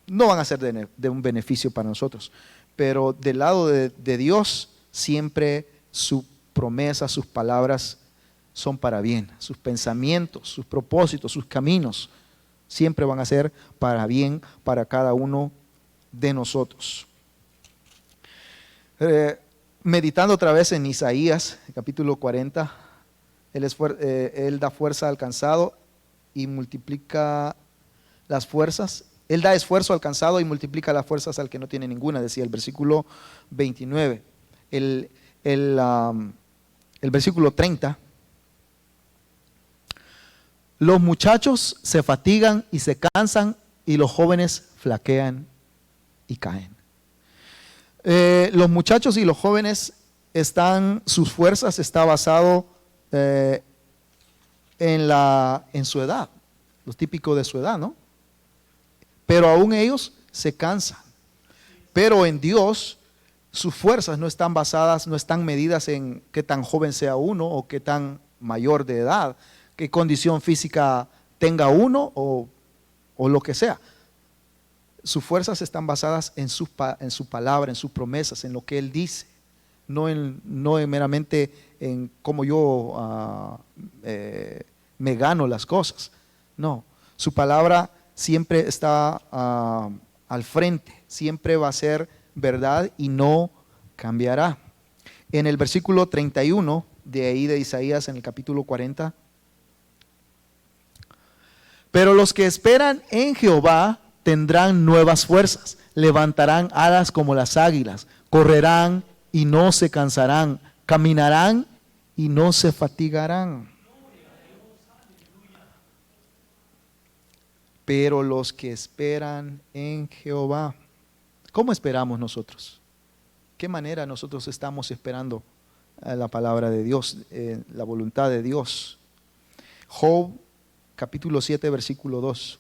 van a ser de un beneficio para nosotros. Pero del lado de Dios, siempre su promesa, sus palabras son para bien. Sus pensamientos, sus propósitos, sus caminos, siempre van a ser para bien para cada uno de nosotros. Meditando otra vez en Isaías, capítulo 40, Él da fuerza al cansado y multiplica las fuerzas. Él da esfuerzo al cansado y multiplica las fuerzas al que no tiene ninguna, decía el versículo 29. El versículo 30. Los muchachos se fatigan y se cansan y los jóvenes flaquean y caen. Los muchachos y los jóvenes sus fuerzas está basado en su edad, lo típico de su edad, ¿no? Pero aún ellos se cansan. Pero en Dios, sus fuerzas no están basadas, no están medidas en qué tan joven sea uno o qué tan mayor de edad, qué condición física tenga uno o lo que sea. Sus fuerzas están basadas en su palabra, en sus promesas, en lo que Él dice, no en meramente en cómo yo me gano las cosas. No, su palabra siempre está al frente, siempre va a ser verdad y no cambiará. En el versículo 31 de ahí de Isaías, en el capítulo 40, pero los que esperan en Jehová tendrán nuevas fuerzas, levantarán alas como las águilas, correrán y no se cansarán, caminarán y no se fatigarán. Pero los que esperan en Jehová, ¿cómo esperamos nosotros? ¿Qué manera nosotros estamos esperando la palabra de Dios, la voluntad de Dios? Job capítulo 7, versículo 2.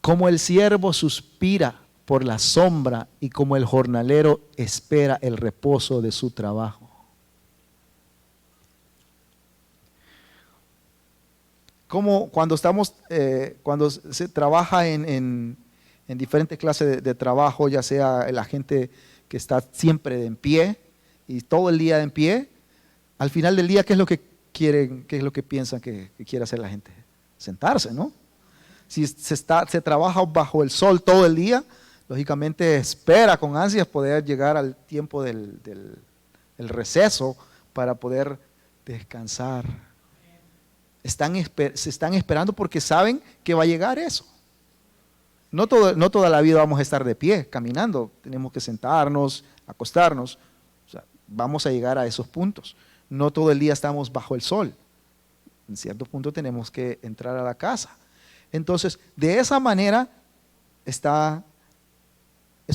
Como el siervo suspira por la sombra y como el jornalero espera el reposo de su trabajo. Como cuando cuando se trabaja en diferentes clases de trabajo, ya sea la gente que está siempre en pie y todo el día en pie, al final del día, ¿qué es lo que quieren, qué es lo que piensan que quiere hacer la gente? Sentarse, ¿no? Si se trabaja bajo el sol todo el día, lógicamente espera con ansias poder llegar al tiempo del receso para poder descansar. Se están esperando porque saben que va a llegar eso. No toda la vida vamos a estar de pie, caminando. Tenemos que sentarnos, acostarnos. O sea, vamos a llegar a esos puntos. No todo el día estamos bajo el sol. En cierto punto tenemos que entrar a la casa. Entonces, de esa manera es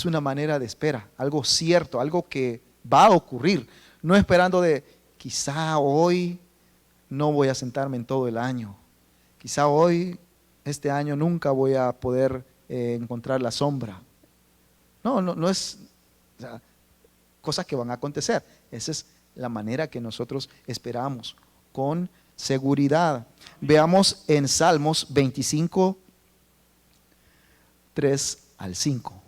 una manera de espera, algo cierto, algo que va a ocurrir. No esperando de, quizá hoy no voy a sentarme en todo el año. Quizá hoy, este año, nunca voy a poder encontrar la sombra. No es, o sea, cosas que van a acontecer. Esa es la manera que nosotros esperamos, con seguridad. Veamos en Salmos 25, 3 al 5.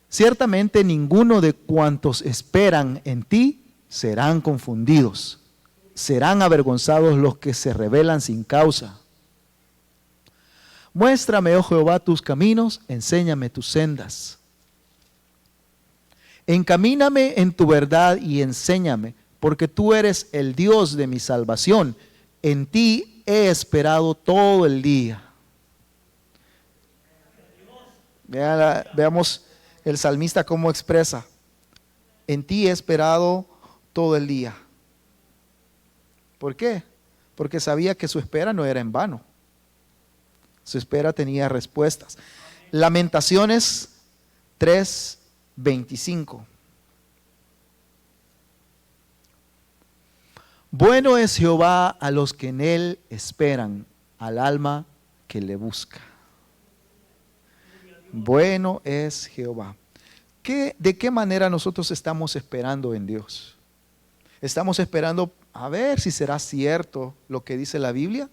Ciertamente ninguno de cuantos esperan en ti serán confundidos. Serán avergonzados los que se rebelan sin causa. Muéstrame, oh Jehová, tus caminos, enséñame tus sendas. Encamíname en tu verdad y enséñame, porque tú eres el Dios de mi salvación. En ti he esperado todo el día. Veamos el salmista cómo expresa. En ti he esperado todo el día. ¿Por qué? Porque sabía que su espera no era en vano. Su espera tenía respuestas. Lamentaciones 3:25. Bueno es Jehová a los que en él esperan, al alma que le busca. Bueno es Jehová. ¿De qué manera nosotros estamos esperando en Dios? Estamos esperando a ver si será cierto lo que dice la Biblia.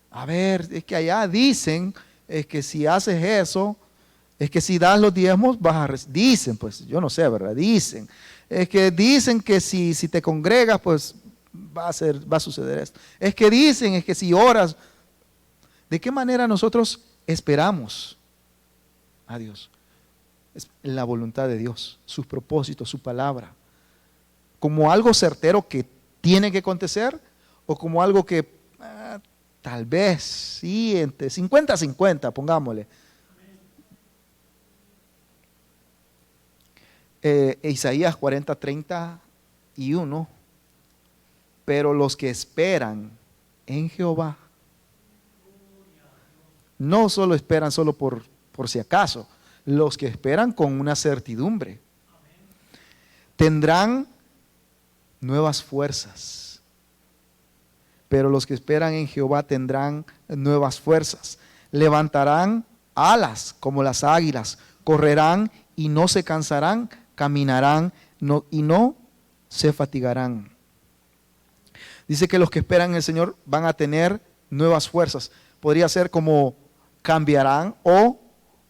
A ver, es que allá dicen, es que si haces eso, es que si das los diezmos vas a dicen, pues yo no sé, ¿verdad? Dicen. Es que dicen que si te congregas, pues va a suceder esto. Es que dicen, es que si oras. ¿De qué manera nosotros esperamos a Dios? Es la voluntad de Dios, sus propósitos, su palabra. Como algo certero que tiene que acontecer o como algo que tal vez, sí, entre 50-50, pongámosle. Isaías 40:31. Pero los que esperan en Jehová, no solo esperan solo por si acaso, los que esperan con una certidumbre, tendrán nuevas fuerzas. pero los que esperan en Jehová tendrán nuevas fuerzas. Levantarán alas como las águilas, correrán y no se cansarán, caminarán y no se fatigarán. Dice que los que esperan en el Señor van a tener nuevas fuerzas. Podría ser como cambiarán o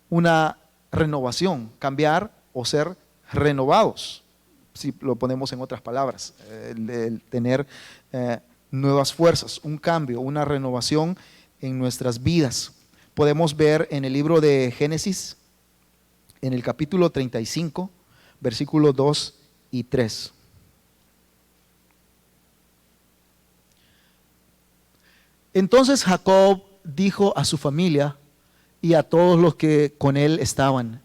una renovación, cambiar o ser renovados, si lo ponemos en otras palabras, el tener nuevas fuerzas, un cambio, una renovación en nuestras vidas. Podemos ver en el libro de Génesis, en el capítulo 35, versículos 2 y 3. Entonces Jacob dijo a su familia y a todos los que con él estaban: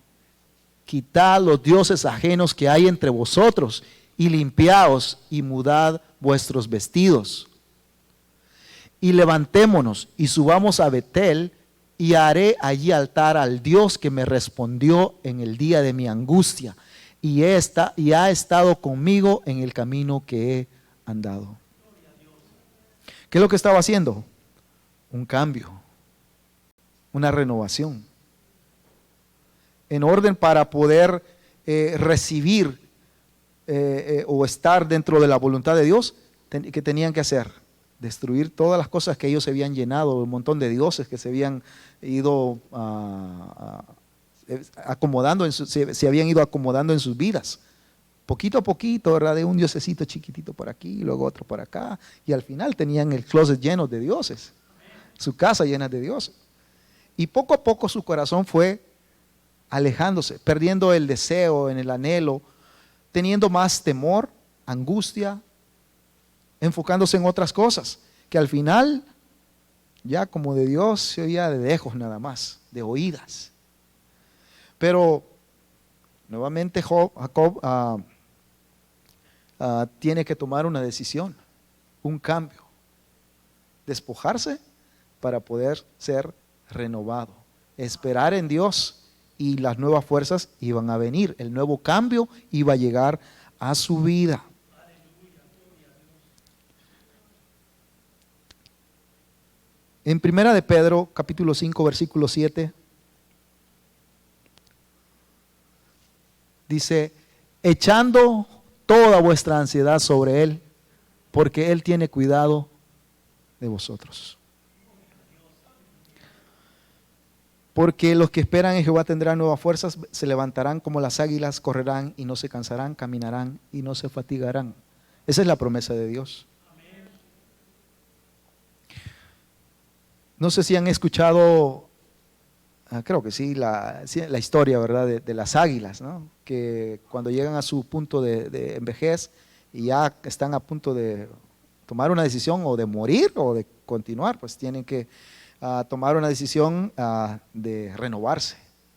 quitad los dioses ajenos que hay entre vosotros y limpiaos y mudad vuestros vestidos. Y levantémonos y subamos a Betel, y haré allí altar al Dios que me respondió en el día de mi angustia y ha estado conmigo en el camino que he andado. ¿Qué es lo que estaba haciendo? Un cambio, una renovación, en orden para poder recibir o estar dentro de la voluntad de Dios. ¿Qué tenían que hacer? Destruir todas las cosas que ellos se habían llenado, un montón de dioses que se habían ido acomodando, se habían ido acomodando en sus vidas. Poquito a poquito, ¿verdad? De un diosecito chiquitito por aquí, luego otro por acá, y al final tenían el closet lleno de dioses, su casa llena de dioses. Y poco a poco su corazón fue alejándose, perdiendo el deseo, en el anhelo, teniendo más temor, angustia, enfocándose en otras cosas, que al final ya como de Dios se oía de lejos nada más, de oídas. Pero nuevamente Jacob tiene que tomar una decisión, un cambio, despojarse para poder ser renovado, esperar en Dios, y las nuevas fuerzas iban a venir, el nuevo cambio iba a llegar a su vida. En Primera de Pedro, capítulo 5, versículo 7, dice: echando toda vuestra ansiedad sobre Él, porque Él tiene cuidado de vosotros. Porque los que esperan en Jehová tendrán nuevas fuerzas, se levantarán como las águilas, correrán y no se cansarán, caminarán y no se fatigarán. Esa es la promesa de Dios. No sé si han escuchado, creo que sí, la historia, ¿verdad? De las águilas, ¿no? Que cuando llegan a su punto de envejez y ya están a punto de tomar una decisión o de morir o de continuar, pues tienen que tomar una decisión de renovarse,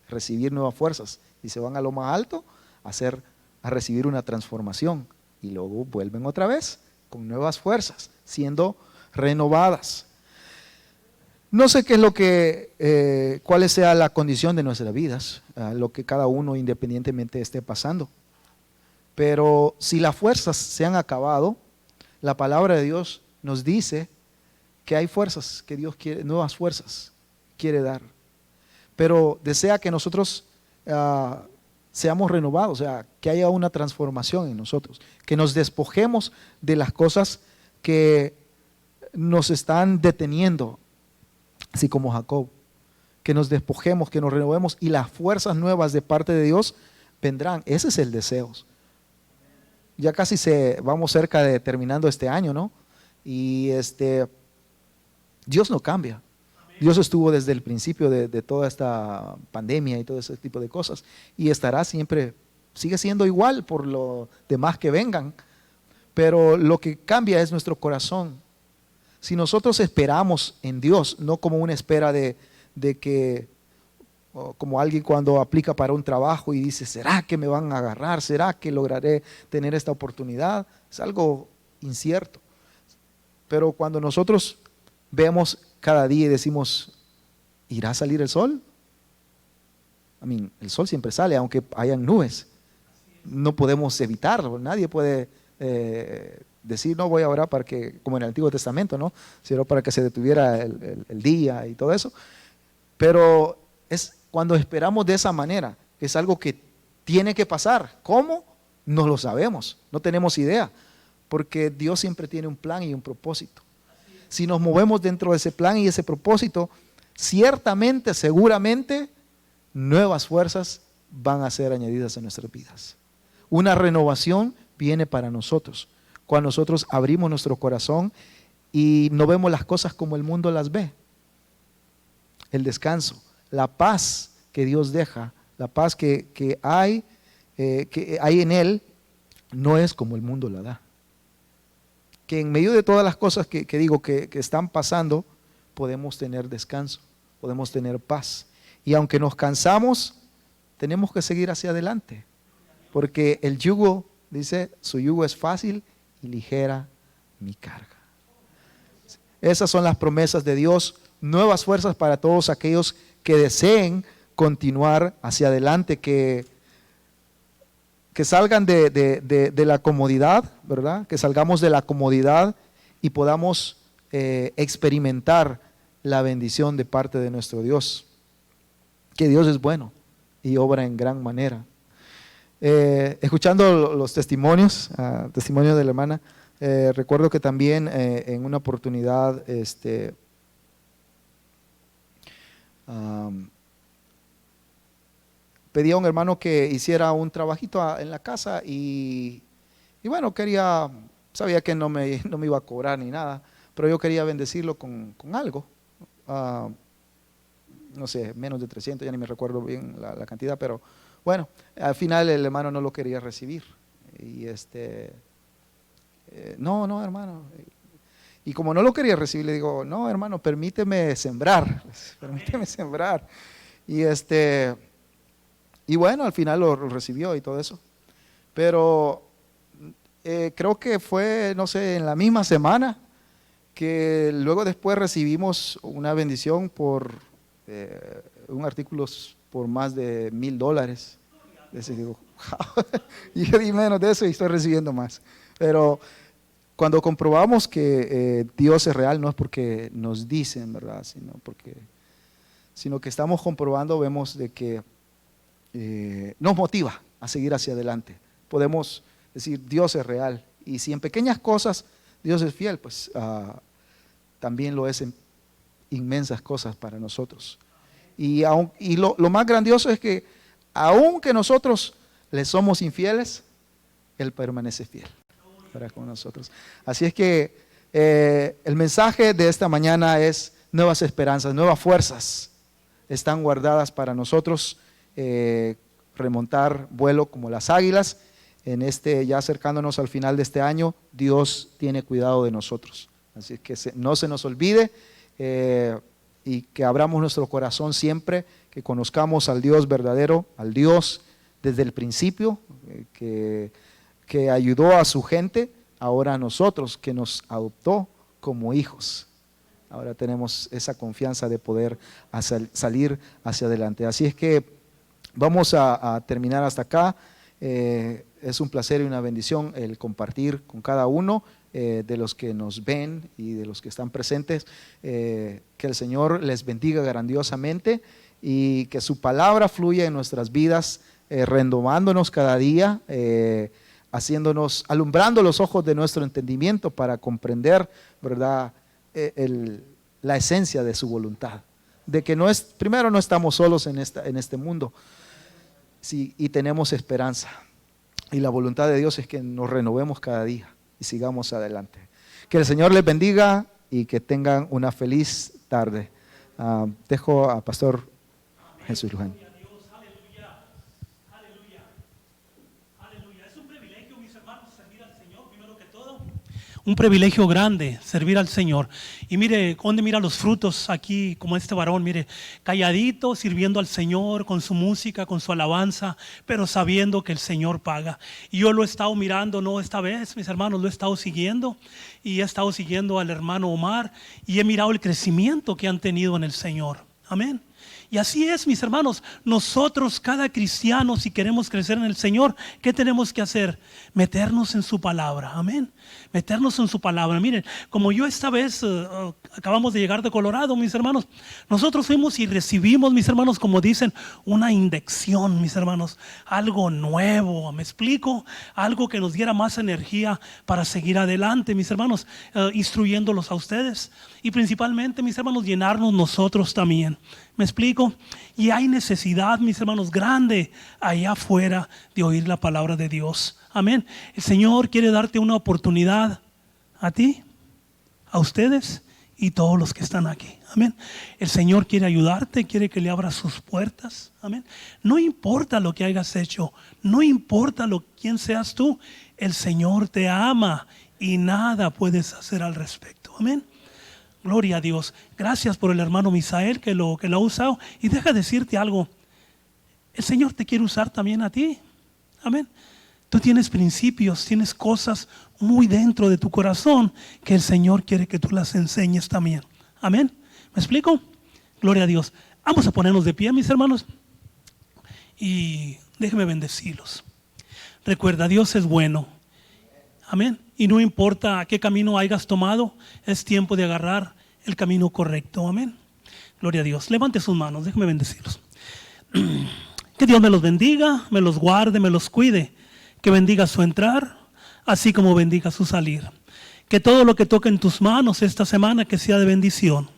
recibir nuevas fuerzas, y se van a lo más alto a recibir una transformación, y luego vuelven otra vez con nuevas fuerzas, siendo renovadas. No sé qué es lo que, cuál sea la condición de nuestras vidas, lo que cada uno independientemente esté pasando, pero si las fuerzas se han acabado, la palabra de Dios nos dice que hay fuerzas que Dios quiere, nuevas fuerzas quiere dar, pero desea que nosotros seamos renovados, o sea, que haya una transformación en nosotros, que nos despojemos de las cosas que nos están deteniendo, así como Jacob, que nos despojemos, que nos renovemos, y las fuerzas nuevas de parte de Dios vendrán. Ese es el deseo. Ya casi vamos cerca de terminando este año, ¿no? Y Dios no cambia. Dios estuvo desde el principio de toda esta pandemia y todo ese tipo de cosas, y estará siempre, sigue siendo igual por lo demás que vengan, pero lo que cambia es nuestro corazón. Si nosotros esperamos en Dios, no como una espera de que, como alguien cuando aplica para un trabajo y dice: ¿será que me van a agarrar? ¿Será que lograré tener esta oportunidad? Es algo incierto. Pero cuando nosotros vemos cada día y decimos: ¿irá a salir el sol? El sol siempre sale, aunque hayan nubes. No podemos evitarlo, nadie puede decir, no voy a orar para que, como en el Antiguo Testamento, ¿no? Sino para que se detuviera el día y todo eso. Pero es cuando esperamos de esa manera, es algo que tiene que pasar. ¿Cómo? No lo sabemos, no tenemos idea, porque Dios siempre tiene un plan y un propósito. Si nos movemos dentro de ese plan y ese propósito, ciertamente, seguramente, nuevas fuerzas van a ser añadidas a nuestras vidas. Una renovación viene para nosotros, cuando nosotros abrimos nuestro corazón y no vemos las cosas como el mundo las ve. El descanso, la paz que Dios deja, la paz que hay en Él, no es como el mundo la da. Que en medio de todas las cosas que están pasando, podemos tener descanso, podemos tener paz. Y aunque nos cansamos, tenemos que seguir hacia adelante. Porque el yugo, dice, su yugo es fácil y ligera mi carga. Esas son las promesas de Dios, nuevas fuerzas para todos aquellos que deseen continuar hacia adelante, que salgan de la comodidad, ¿verdad? Que salgamos de la comodidad y podamos experimentar la bendición de parte de nuestro Dios. Que Dios es bueno y obra en gran manera. Escuchando los testimonios, testimonio de la hermana, recuerdo que también en una oportunidad pedí a un hermano que hiciera un trabajito en la casa y bueno, sabía que no me iba a cobrar ni nada, pero yo quería bendecirlo con algo, no sé, menos de 300, ya ni me recuerdo bien la cantidad, pero bueno, al final el hermano no lo quería recibir y no hermano, y como no lo quería recibir, le digo, no hermano, permíteme sembrar, y bueno, al final lo recibió y todo eso. Pero creo que fue, no sé, en la misma semana que luego después recibimos una bendición por un artículo por más de $1,000. Digo, wow. Y yo di menos de eso y estoy recibiendo más. Pero cuando comprobamos que Dios es real, no es porque nos dicen, ¿verdad? Sino que estamos comprobando, vemos de que nos motiva a seguir hacia adelante. Podemos decir, Dios es real. Y si en pequeñas cosas Dios es fiel, pues también lo es en inmensas cosas para nosotros. Y lo más grandioso es que aunque nosotros le somos infieles, Él permanece fiel para con nosotros. Así es que el mensaje de esta mañana es nuevas esperanzas, nuevas fuerzas están guardadas para nosotros. Remontar vuelo como las águilas. Ya acercándonos al final de este año, Dios tiene cuidado de nosotros. Así que no se nos olvide y que abramos nuestro corazón siempre, que conozcamos al Dios verdadero, al Dios desde el principio, que ayudó a su gente, ahora a nosotros, que nos adoptó como hijos. Ahora tenemos esa confianza de poder salir hacia adelante. Así es que vamos a terminar hasta acá. Es un placer y una bendición el compartir con cada uno de los que nos ven y de los que están presentes. Que el Señor les bendiga grandiosamente y que su palabra fluya en nuestras vidas, renovándonos cada día, alumbrando los ojos de nuestro entendimiento para comprender, ¿verdad?, la esencia de su voluntad. De que primero no estamos solos en este mundo. Sí, y tenemos esperanza. Y la voluntad de Dios es que nos renovemos cada día y sigamos adelante. Que el Señor les bendiga y que tengan una feliz tarde. Dejo a Pastor Jesús Luján. Un privilegio grande servir al Señor. Y mire, ¿dónde mira los frutos aquí, como este varón? Mire, calladito, sirviendo al Señor con su música, con su alabanza, pero sabiendo que el Señor paga. Y yo lo he estado mirando, no esta vez, mis hermanos, lo he estado siguiendo. Y he estado siguiendo al hermano Omar y he mirado el crecimiento que han tenido en el Señor. Amén. Y así es, mis hermanos, nosotros, cada cristiano, si queremos crecer en el Señor, ¿qué tenemos que hacer? Meternos en su palabra, amén. Meternos en su palabra. Miren, como yo esta vez acabamos de llegar de Colorado, mis hermanos, nosotros fuimos y recibimos, mis hermanos, como dicen, una inyección, mis hermanos, algo nuevo, ¿me explico? Algo que nos diera más energía para seguir adelante, mis hermanos, instruyéndolos a ustedes y principalmente, mis hermanos, llenarnos nosotros también. ¿Me explico? Y hay necesidad, mis hermanos, grande allá afuera de oír la palabra de Dios. Amén. El Señor quiere darte una oportunidad a ti, a ustedes y todos los que están aquí. Amén. El Señor quiere ayudarte, quiere que le abras sus puertas. Amén. No importa lo que hayas hecho, no importa quién seas tú, el Señor te ama y nada puedes hacer al respecto. Amén. Gloria a Dios. Gracias por el hermano Misael que lo ha usado. Y deja decirte algo. El Señor te quiere usar también a ti. Amén. Tú tienes principios, tienes cosas muy dentro de tu corazón que el Señor quiere que tú las enseñes también. Amén. ¿Me explico? Gloria a Dios. Vamos a ponernos de pie, mis hermanos. Y déjeme bendecirlos. Recuerda, Dios es bueno. Amén. Y no importa qué camino hayas tomado, es tiempo de agarrar el camino correcto. Amén. Gloria a Dios. Levante sus manos, déjeme bendecirlos. Que Dios me los bendiga, me los guarde, me los cuide. Que bendiga su entrar, así como bendiga su salir. Que todo lo que toque en tus manos esta semana que sea de bendición.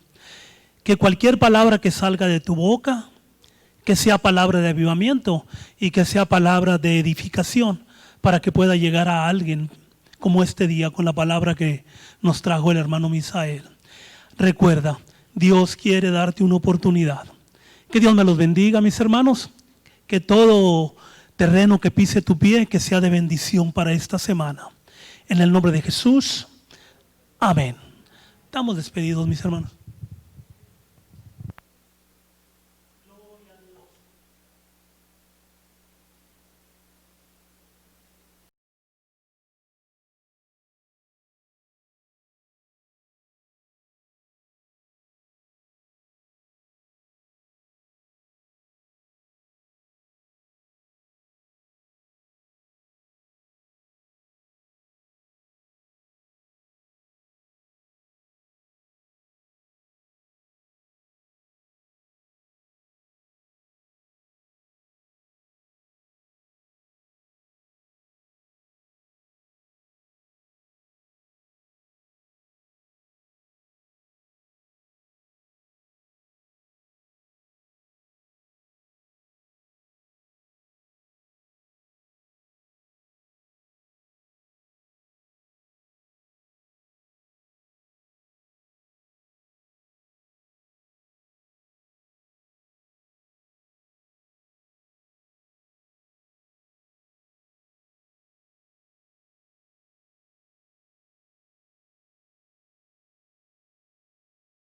Que cualquier palabra que salga de tu boca, que sea palabra de avivamiento y que sea palabra de edificación para que pueda llegar a alguien como este día con la palabra que nos trajo el hermano Misael. Recuerda, Dios quiere darte una oportunidad. Que Dios me los bendiga, mis hermanos. Que todo terreno que pise tu pie, que sea de bendición para esta semana. En el nombre de Jesús, amén. Estamos despedidos, mis hermanos.